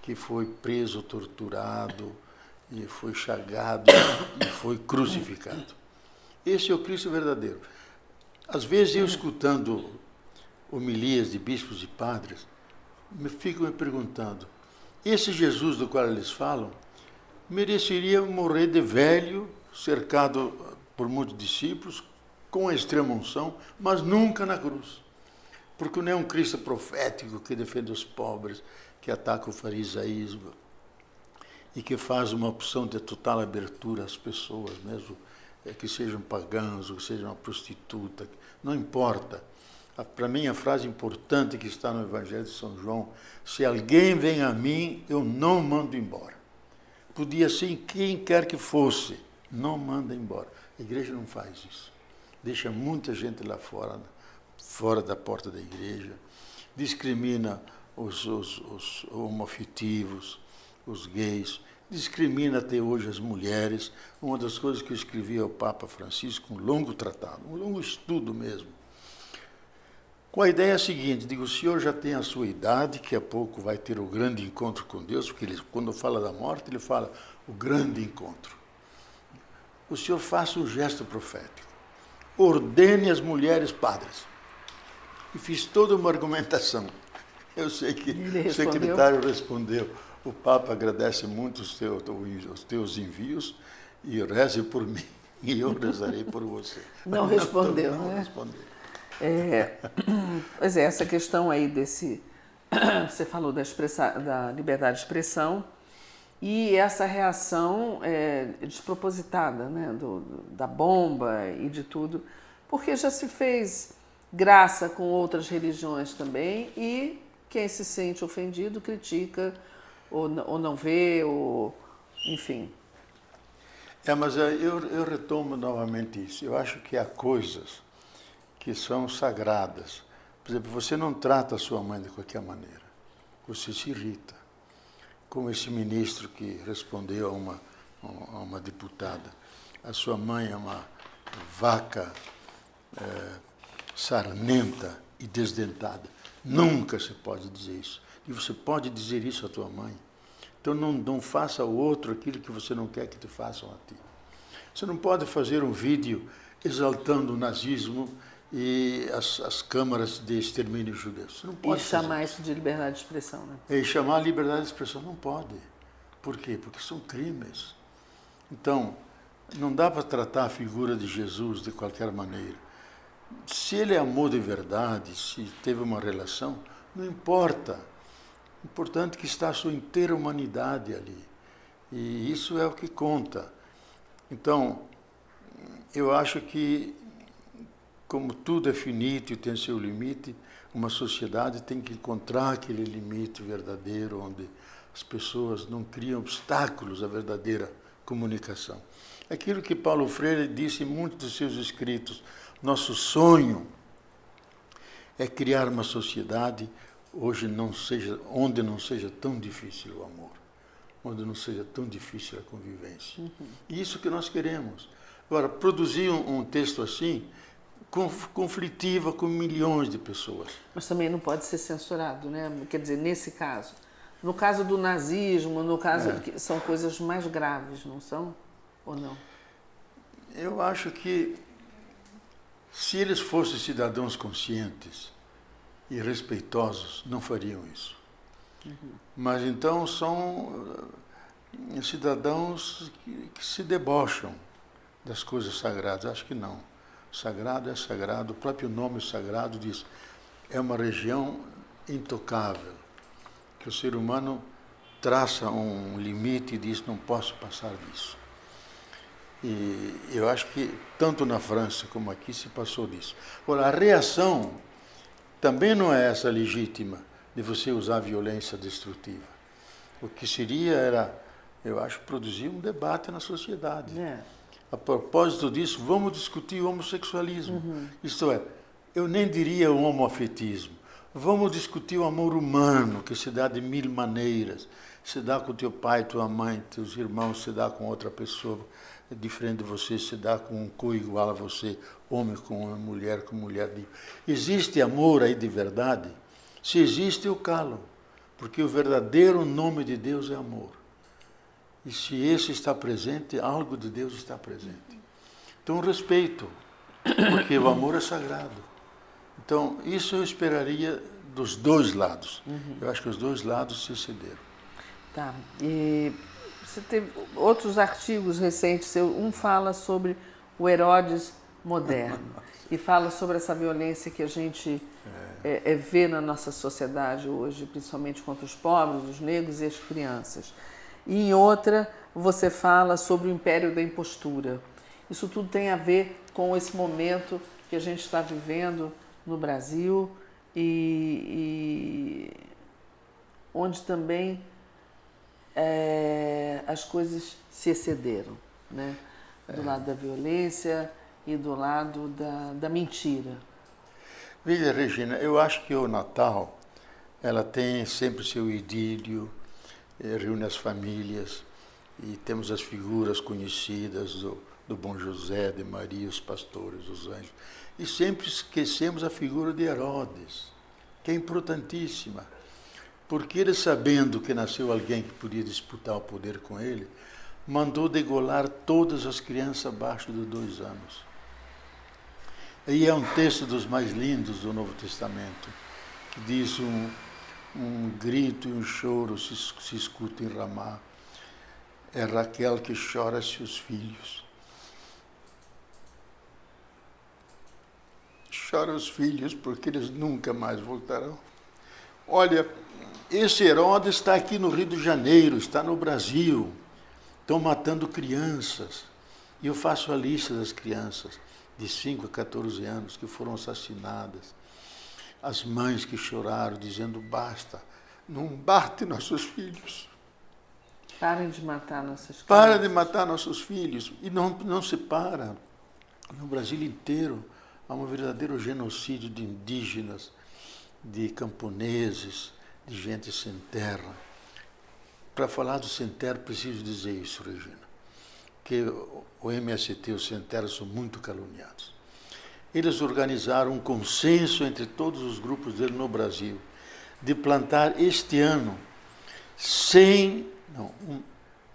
que foi preso, torturado, e foi chagado, e foi crucificado. Esse é o Cristo verdadeiro. Às vezes, eu escutando homilias de bispos e padres, fico me perguntando, esse Jesus do qual eles falam, mereceria morrer de velho, cercado por muitos discípulos, com a extrema unção, mas nunca na cruz. Porque não é um Cristo profético que defende os pobres, que ataca o farisaísmo e que faz uma opção de total abertura às pessoas, mesmo que sejam pagãos ou que sejam uma prostituta, não importa. Para mim, a frase importante que está no Evangelho de São João, se alguém vem a mim, eu não mando embora. Podia ser quem quer que fosse, não manda embora. A igreja não faz isso. Deixa muita gente lá fora da porta da igreja, discrimina os homoafetivos, os gays, discrimina até hoje as mulheres. Uma das coisas que eu escrevi ao Papa Francisco, um longo tratado, um longo estudo mesmo, com a ideia seguinte, digo, o senhor já tem a sua idade, que a pouco vai ter o grande encontro com Deus, porque ele, quando fala da morte, ele fala o grande encontro. O senhor faça um gesto profético, ordene as mulheres padres. E fiz toda uma argumentação. Eu sei que o secretário respondeu, o Papa agradece muito os teus envios e reze por mim e eu rezarei por você. Não respondeu, não né? Respondeu. Pois é, essa questão aí desse você falou da liberdade de expressão e essa reação despropositada, né, da bomba e de tudo, porque já se fez graça com outras religiões também e quem se sente ofendido critica ou não vê, ou enfim. Mas eu retomo novamente isso. Eu acho que há coisas que são sagradas. Por exemplo, você não trata a sua mãe de qualquer maneira. Você se irrita. Como esse ministro que respondeu a uma deputada. A sua mãe é uma vaca sarnenta e desdentada. Nunca se pode dizer isso. E você pode dizer isso à tua mãe. Então não faça ao outro aquilo que você não quer que te façam a ti. Você não pode fazer um vídeo exaltando o nazismo e as câmaras de extermínio judeu. Você não pode chamar isso de liberdade de expressão, né? E chamar a liberdade de expressão não pode. Por quê? Porque são crimes. Então, não dá para tratar a figura de Jesus de qualquer maneira. Se ele amou de verdade, se teve uma relação, não importa. O importante é que está a sua inteira humanidade ali. E isso é o que conta. Então, eu acho que, como tudo é finito e tem seu limite, uma sociedade tem que encontrar aquele limite verdadeiro, onde as pessoas não criam obstáculos à verdadeira comunicação. Aquilo que Paulo Freire disse em muitos dos seus escritos, nosso sonho é criar uma sociedade onde não seja tão difícil o amor, onde não seja tão difícil a convivência. E isso que nós queremos. Agora, produzir um texto assim, conflitiva com milhões de pessoas. Mas também não pode ser censurado, né? Quer dizer, nesse caso. No caso do nazismo, no caso que são coisas mais graves, não são? Ou não? Eu acho que se eles fossem cidadãos conscientes e respeitosos, não fariam isso. Mas então são cidadãos que se debocham das coisas sagradas. Acho que não. Sagrado é sagrado, o próprio nome sagrado diz, é uma região intocável, que o ser humano traça um limite e diz, não posso passar disso. E eu acho que tanto na França como aqui se passou disso. Agora, a reação também não é essa legítima de você usar violência destrutiva. O que seria era, eu acho, produzir um debate na sociedade. A propósito disso, vamos discutir o homossexualismo. Isto é, eu nem diria o homoafetismo. Vamos discutir o amor humano, que se dá de mil maneiras. Se dá com teu pai, tua mãe, teus irmãos, se dá com outra pessoa diferente de você, se dá com um co-igual a você, homem com uma mulher com mulher. Existe amor aí de verdade? Se existe, eu calo. Porque o verdadeiro nome de Deus é amor. E se esse está presente, algo de Deus está presente. Então, respeito, porque o amor é sagrado. Então, isso eu esperaria dos dois lados. Eu acho que os dois lados se cederam. Tá. E você teve outros artigos recentes, um fala sobre o Herodes moderno e fala sobre essa violência que a gente vê na nossa sociedade hoje, principalmente contra os pobres, os negros e as crianças. E em outra, você fala sobre o império da impostura. Isso tudo tem a ver com esse momento que a gente está vivendo no Brasil e onde também as coisas se excederam, né? Do lado da violência e do lado da mentira. Veja, Regina, eu acho que o Natal, ela tem sempre seu idílio, reúne as famílias e temos as figuras conhecidas do Bom José, de Maria, os pastores, os anjos. E sempre esquecemos a figura de Herodes, que é importantíssima. Porque ele, sabendo que nasceu alguém que podia disputar o poder com ele, mandou degolar todas as crianças abaixo de 2 anos. E é um texto dos mais lindos do Novo Testamento, que diz um grito e um choro se escuta em Ramá. É Raquel que chora seus filhos. Chora os filhos porque eles nunca mais voltarão. Olha, esse Herodes está aqui no Rio de Janeiro, está no Brasil, estão matando crianças. E eu faço a lista das crianças de 5 a 14 anos que foram assassinadas. As mães que choraram dizendo, basta, não bate nossos filhos. Parem de matar nossas crianças. Para de matar nossos filhos. E não se para. No Brasil inteiro há um verdadeiro genocídio de indígenas, de camponeses, de gente sem terra. Para falar do sem terra, preciso dizer isso, Regina, que o MST e o sem terra são muito caluniados. Eles organizaram um consenso entre todos os grupos dele no Brasil de plantar este ano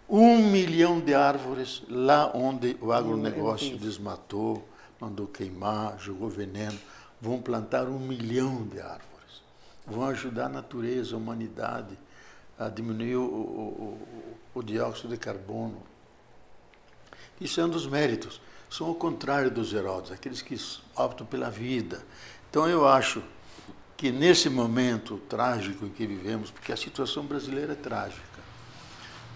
1 milhão de árvores lá onde o agronegócio desmatou, mandou queimar, jogou veneno. Vão plantar 1 milhão de árvores. Vão ajudar a natureza, a humanidade a diminuir o dióxido de carbono. Isso é um dos méritos. São ao contrário dos Herodes, aqueles que optam pela vida. Então eu acho que nesse momento trágico em que vivemos, porque a situação brasileira é trágica,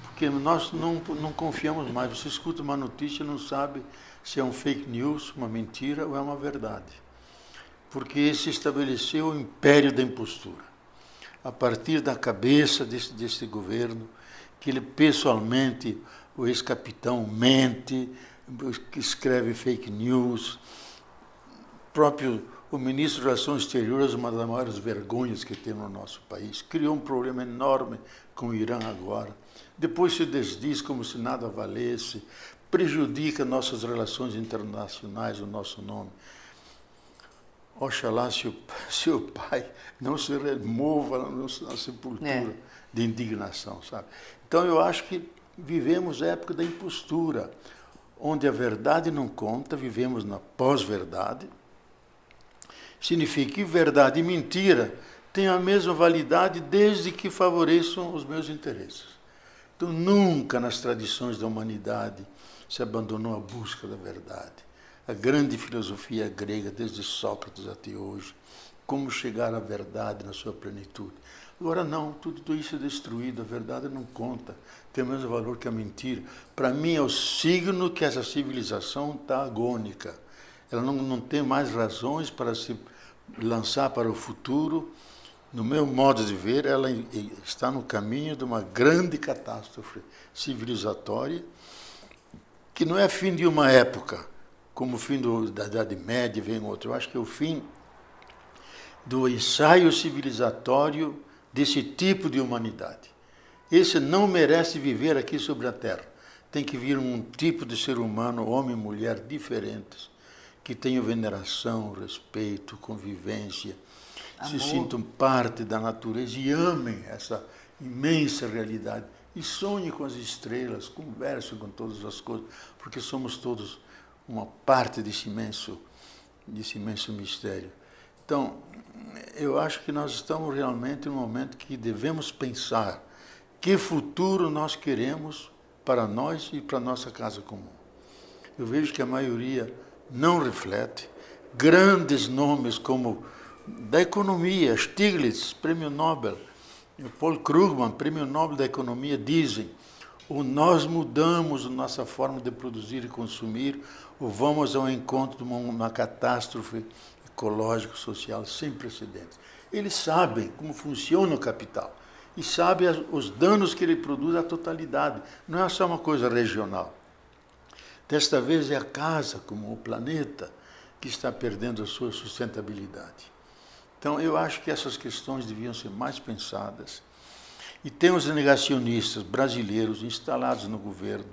porque nós não confiamos mais. Você escuta uma notícia e não sabe se é um fake news, uma mentira ou é uma verdade. Porque se estabeleceu o império da impostura. A partir da cabeça desse governo, que ele pessoalmente, o ex-capitão, mente, escreve fake news. O ministro de Relações Exteriores, uma das maiores vergonhas que tem no nosso país, criou um problema enorme com o Irã agora. Depois se desdiz como se nada valesse, prejudica nossas relações internacionais, o nosso nome. Oxalá se o pai não se remova na sepultura de indignação, sabe? Então eu acho que vivemos a época da impostura, onde a verdade não conta, vivemos na pós-verdade. Significa que verdade e mentira têm a mesma validade desde que favoreçam os meus interesses. Então nunca nas tradições da humanidade se abandonou a busca da verdade. A grande filosofia grega, desde Sócrates até hoje, como chegar à verdade na sua plenitude. Agora não, tudo isso é destruído, a verdade não conta, tem o mesmo valor que a mentira. Para mim é o signo que essa civilização está agônica. Ela não tem mais razões para se lançar para o futuro. No meu modo de ver, ela está no caminho de uma grande catástrofe civilizatória, que não é fim de uma época, como o fim da Idade Média, vem outro. Eu acho que é o fim do ensaio civilizatório desse tipo de humanidade. Esse não merece viver aqui sobre a Terra. Tem que vir um tipo de ser humano, homem e mulher, diferentes, que tenham veneração, respeito, convivência, se sintam parte da natureza e amem essa imensa realidade. E sonhem com as estrelas, conversem com todas as coisas, porque somos todos uma parte desse imenso mistério. Então, eu acho que nós estamos realmente num momento que devemos pensar que futuro nós queremos para nós e para a nossa casa comum. Eu vejo que a maioria não reflete. Grandes nomes como da economia, Stiglitz, Prêmio Nobel, Paul Krugman, Prêmio Nobel da Economia, dizem: ou nós mudamos a nossa forma de produzir e consumir, ou vamos ao encontro de uma catástrofe ecológica, social sem precedentes. Eles sabem como funciona o capital e sabem os danos que ele produz à totalidade. Não é só uma coisa regional. Desta vez é a casa, como o planeta, que está perdendo a sua sustentabilidade. Então, eu acho que essas questões deviam ser mais pensadas. E tem os negacionistas brasileiros instalados no governo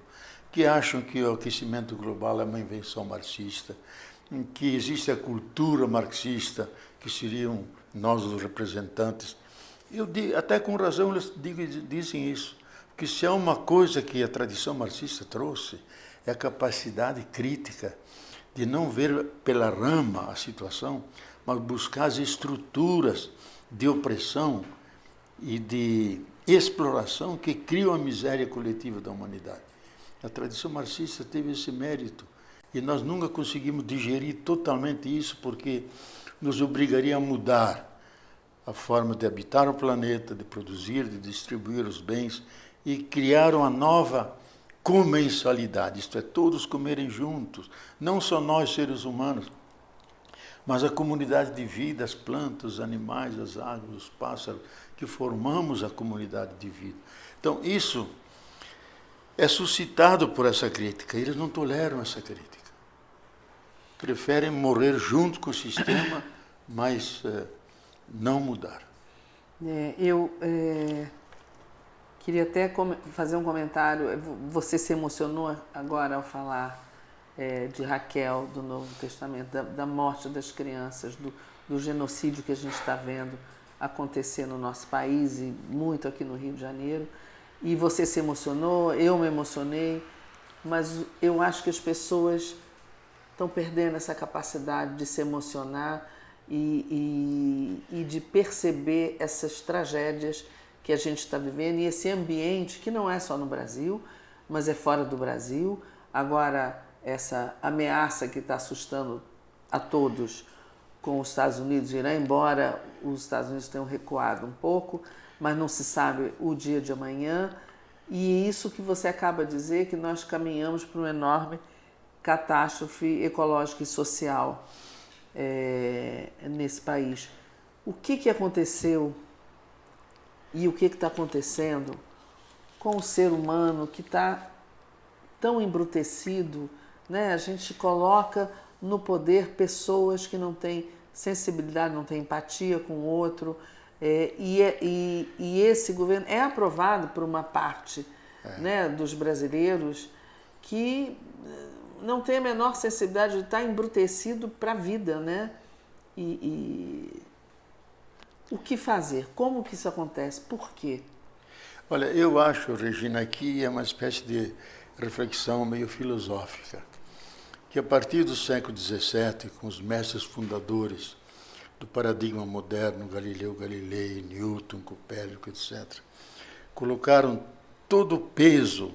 que acham que o aquecimento global é uma invenção marxista, que existe a cultura marxista, que seriam nós os representantes. Até com razão eles dizem isso, porque se há uma coisa que a tradição marxista trouxe, é a capacidade crítica de não ver pela rama a situação, mas buscar as estruturas de opressão e de exploração que criam a miséria coletiva da humanidade. A tradição marxista teve esse mérito e nós nunca conseguimos digerir totalmente isso, porque nos obrigaria a mudar a forma de habitar o planeta, de produzir, de distribuir os bens, e criaram uma nova comensalidade, isto é, todos comerem juntos, não só nós seres humanos, mas a comunidade de vida, as plantas, os animais, as águas, os pássaros, que formamos a comunidade de vida. Então, isso é suscitado por essa crítica. Eles não toleram essa crítica. Preferem morrer junto com o sistema, mas não mudar. Eu queria até fazer um comentário. Você se emocionou agora ao falar de Raquel, do Novo Testamento, da morte das crianças, do genocídio que a gente está vendo acontecer no nosso país e muito aqui no Rio de Janeiro. E você se emocionou, eu me emocionei, mas eu acho que as pessoas estão perdendo essa capacidade de se emocionar e de perceber essas tragédias que a gente está vivendo e esse ambiente que não é só no Brasil, mas é fora do Brasil. Agora, essa ameaça que está assustando a todos com os Estados Unidos e Irã, embora os Estados Unidos tenham recuado um pouco, mas não se sabe o dia de amanhã. E isso que você acaba de dizer, que nós caminhamos para uma enorme catástrofe ecológica e social nesse país. O que aconteceu e o que está acontecendo com o ser humano que está tão embrutecido, né? A gente coloca no poder pessoas que não têm sensibilidade, não têm empatia com o outro, e esse governo é aprovado por uma parte né, dos brasileiros que não tem a menor sensibilidade de estar embrutecido para a vida, né? O que fazer? Como que isso acontece? Por quê? Olha, eu acho, Regina, aqui é uma espécie de reflexão meio filosófica, que a partir do século XVII, com os mestres fundadores do paradigma moderno, Galileu Galilei, Newton, Copérnico, etc., colocaram todo o peso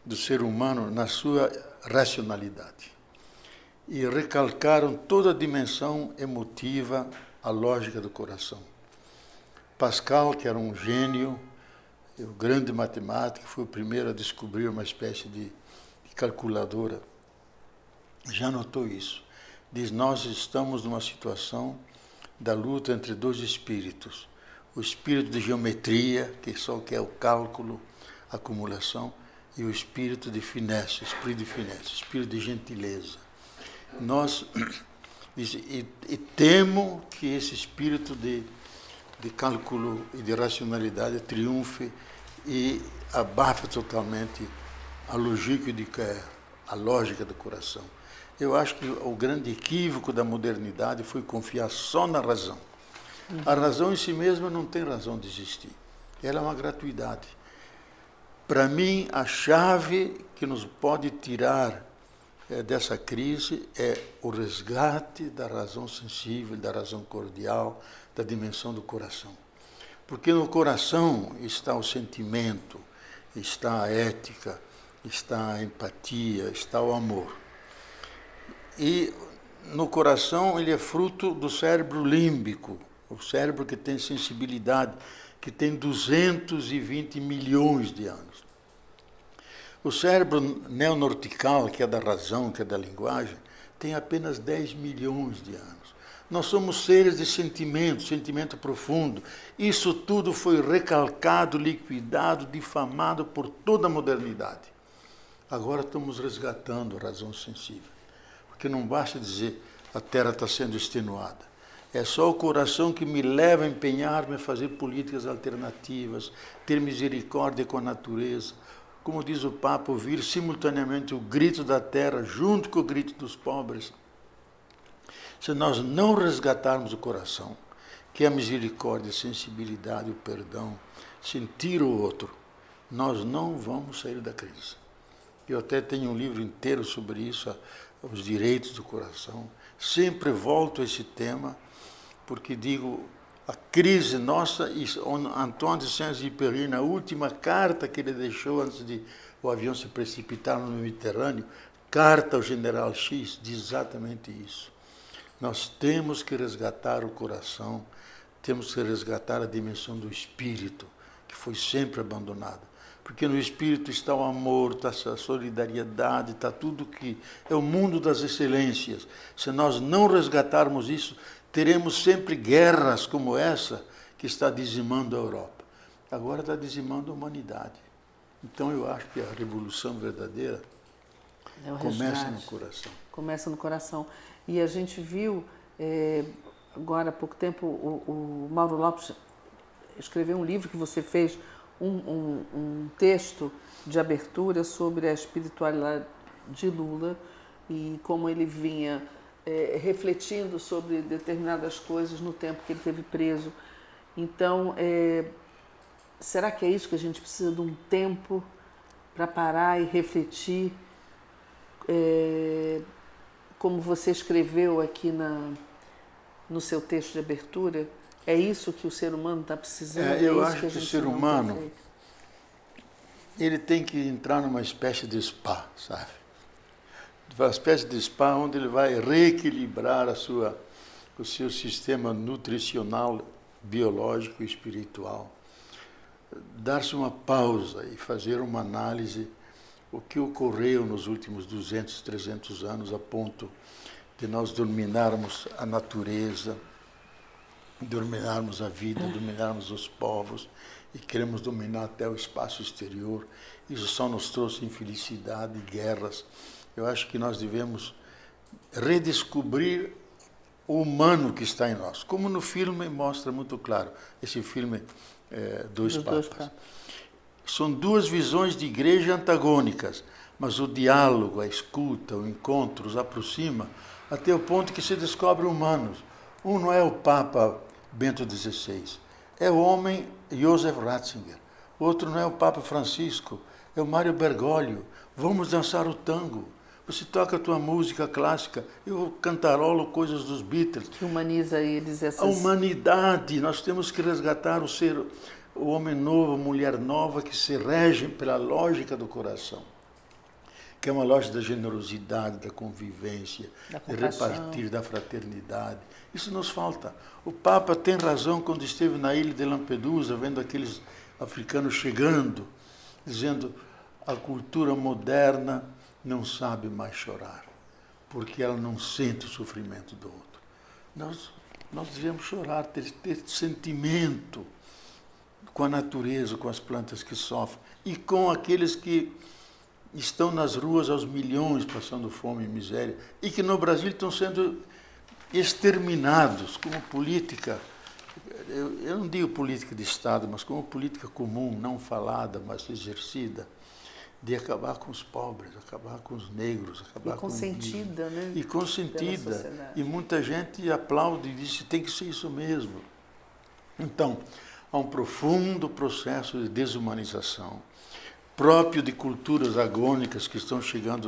do ser humano na sua racionalidade e recalcaram toda a dimensão emotiva, a lógica do coração. Pascal, que era um gênio, o grande matemático, foi o primeiro a descobrir uma espécie de calculadora, já notou isso. Diz, nós estamos numa situação da luta entre dois espíritos. O espírito de geometria, que só quer o cálculo, a acumulação, e o espírito de finesse, espírito de gentileza. Nós, e temo que esse espírito de cálculo e de racionalidade triunfe e abafe totalmente a lógica do coração. Eu acho que o grande equívoco da modernidade foi confiar só na razão. A razão em si mesma não tem razão de existir. Ela é uma gratuidade. Para mim, a chave que nos pode tirar dessa crise é o resgate da razão sensível, da razão cordial, da dimensão do coração. Porque no coração está o sentimento, está a ética, está a empatia, está o amor. E no coração ele é fruto do cérebro límbico, o cérebro que tem sensibilidade, que tem 220 milhões de anos. O cérebro neonortical, que é da razão, que é da linguagem, tem apenas 10 milhões de anos. Nós somos seres de sentimento profundo. Isso tudo foi recalcado, liquidado, difamado por toda a modernidade. Agora estamos resgatando a razão sensível. Porque não basta dizer a terra está sendo extenuada. É só o coração que me leva a empenhar-me a fazer políticas alternativas, ter misericórdia com a natureza. Como diz o Papa, ouvir simultaneamente o grito da terra junto com o grito dos pobres. Se nós não resgatarmos o coração, que é a misericórdia, a sensibilidade, o perdão, sentir o outro, nós não vamos sair da crise. Eu até tenho um livro inteiro sobre isso, os direitos do coração. Sempre volto a esse tema, porque digo, a crise nossa, Antoine de Saint-Exupéry, na última carta que ele deixou antes de o avião se precipitar no Mediterrâneo, carta ao general X, diz exatamente isso. Nós temos que resgatar o coração, temos que resgatar a dimensão do espírito, que foi sempre abandonada. Porque no espírito está o amor, está a solidariedade, está tudo que é o mundo das excelências. Se nós não resgatarmos isso, teremos sempre guerras como essa que está dizimando a Europa. Agora está dizimando a humanidade. Então eu acho que a revolução verdadeira começa no coração. Começa no coração. E a gente viu, agora há pouco tempo, o Mauro Lopes escreveu um livro que você fez, um texto de abertura sobre a espiritualidade de Lula e como ele vinha refletindo sobre determinadas coisas no tempo que ele esteve preso. Então, será que é isso que a gente precisa de um tempo para parar e refletir? Como você escreveu aqui no seu texto de abertura, é isso que o ser humano está precisando? Eu acho que o ser humano ele tem que entrar numa espécie de spa, sabe? Uma espécie de spa onde ele vai reequilibrar o seu sistema nutricional, biológico e espiritual. Dar-se uma pausa e fazer uma análise o que ocorreu nos últimos 200, 300 anos a ponto de nós dominarmos a natureza, dominarmos a vida, dominarmos os povos e queremos dominar até o espaço exterior. Isso só nos trouxe infelicidade e guerras. Eu acho que nós devemos redescobrir o humano que está em nós, como no filme mostra muito claro, esse filme Dois Papas. São duas visões de igreja antagônicas, mas o diálogo, a escuta, o encontro os aproxima até o ponto que se descobre humanos. Um não é o Papa Bento XVI, é o homem Joseph Ratzinger. O outro não é o Papa Francisco, é o Mário Bergoglio. Vamos dançar o tango. Você toca a tua música clássica, eu cantarolo coisas dos Beatles. Que humaniza eles essas... A humanidade, nós temos que resgatar o homem novo, a mulher nova, que se regem pela lógica do coração, que é uma lógica da generosidade, da convivência, de repartir, da fraternidade. Isso nos falta. O Papa tem razão quando esteve na ilha de Lampedusa, vendo aqueles africanos chegando, dizendo a cultura moderna não sabe mais chorar, porque ela não sente o sofrimento do outro. Nós devemos chorar, ter sentimento com a natureza, com as plantas que sofrem e com aqueles que estão nas ruas aos milhões passando fome e miséria e que no Brasil estão sendo exterminados como política, eu não digo política de Estado, mas como política comum, não falada, mas exercida, de acabar com os pobres, acabar com os negros, acabar com consentida, né? E consentida. E muita gente aplaude e diz que tem que ser isso mesmo. Então, há um profundo processo de desumanização, próprio de culturas agônicas que estão chegando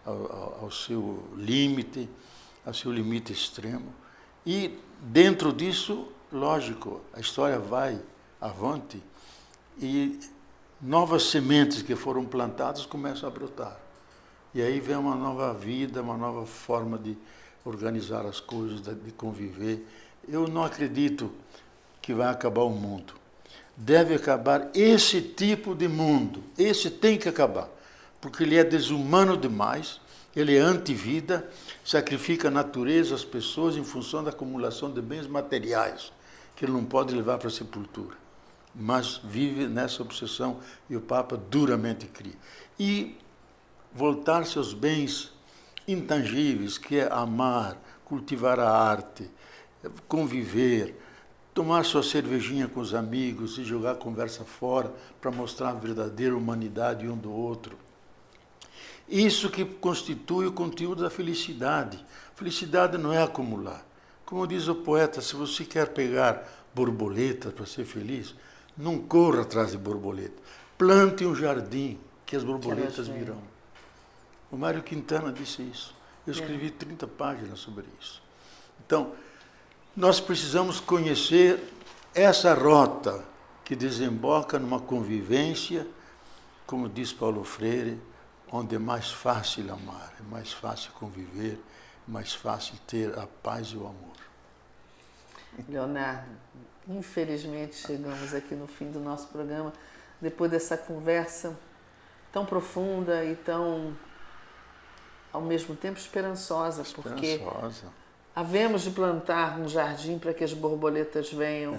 ao seu limite extremo. E dentro disso, lógico, a história vai avante e novas sementes que foram plantadas começam a brotar. E aí vem uma nova vida, uma nova forma de organizar as coisas, de conviver. Eu não acredito que vai acabar o mundo. Deve acabar esse tipo de mundo. Esse tem que acabar, porque ele é desumano demais, ele é anti-vida, sacrifica a natureza, as pessoas, em função da acumulação de bens materiais, que ele não pode levar para a sepultura. Mas vive nessa obsessão e o Papa duramente cria. E voltar-se aos bens intangíveis, que é amar, cultivar a arte, conviver, tomar sua cervejinha com os amigos e jogar a conversa fora para mostrar a verdadeira humanidade um do outro. Isso que constitui o conteúdo da felicidade. Felicidade não é acumular. Como diz o poeta, se você quer pegar borboletas para ser feliz, não corra atrás de borboleta. Plante um jardim que as borboletas virão. O Mário Quintana disse isso. Eu escrevi 30 páginas sobre isso. Então, nós precisamos conhecer essa rota que desemboca numa convivência, como diz Paulo Freire, onde é mais fácil amar, é mais fácil conviver, é mais fácil ter a paz e o amor. Leonardo, infelizmente chegamos aqui no fim do nosso programa, depois dessa conversa tão profunda e tão, ao mesmo tempo, esperançosa, porque havemos de plantar um jardim para que as borboletas venham,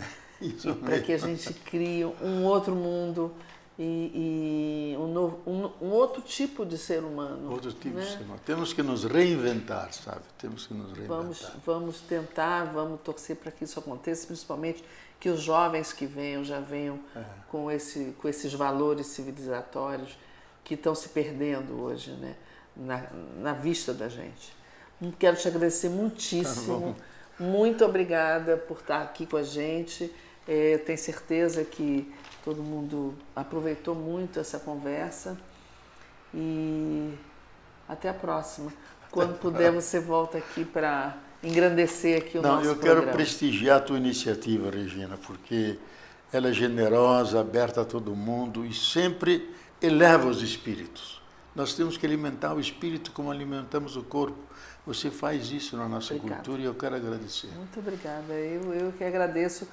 para que a gente crie um outro mundo e um outro tipo de ser humano. Outro tipo, né? De ser humano. Temos que nos reinventar, sabe? Temos que nos reinventar. Vamos tentar, vamos torcer para que isso aconteça, principalmente que os jovens que venham já venham com esses valores civilizatórios que estão se perdendo hoje, né? Na vista da gente. Quero te agradecer muitíssimo. Muito obrigada por estar aqui com a gente. Tenho certeza que todo mundo aproveitou muito essa conversa. E até a próxima. Quando puder, você volta aqui para engrandecer aqui o nosso programa. Eu quero prestigiar a tua iniciativa, Regina, porque ela é generosa, aberta a todo mundo e sempre eleva os espíritos. Nós temos que alimentar o espírito como alimentamos o corpo. Você faz isso na nossa cultura e eu quero agradecer. Muito obrigada. Eu que agradeço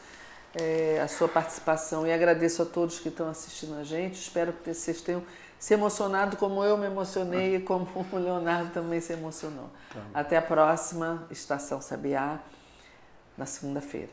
a sua participação e agradeço a todos que estão assistindo a gente. Espero que vocês tenham se emocionado como eu me emocionei e como o Leonardo também se emocionou. Até a próxima Estação Sabiá, na segunda-feira.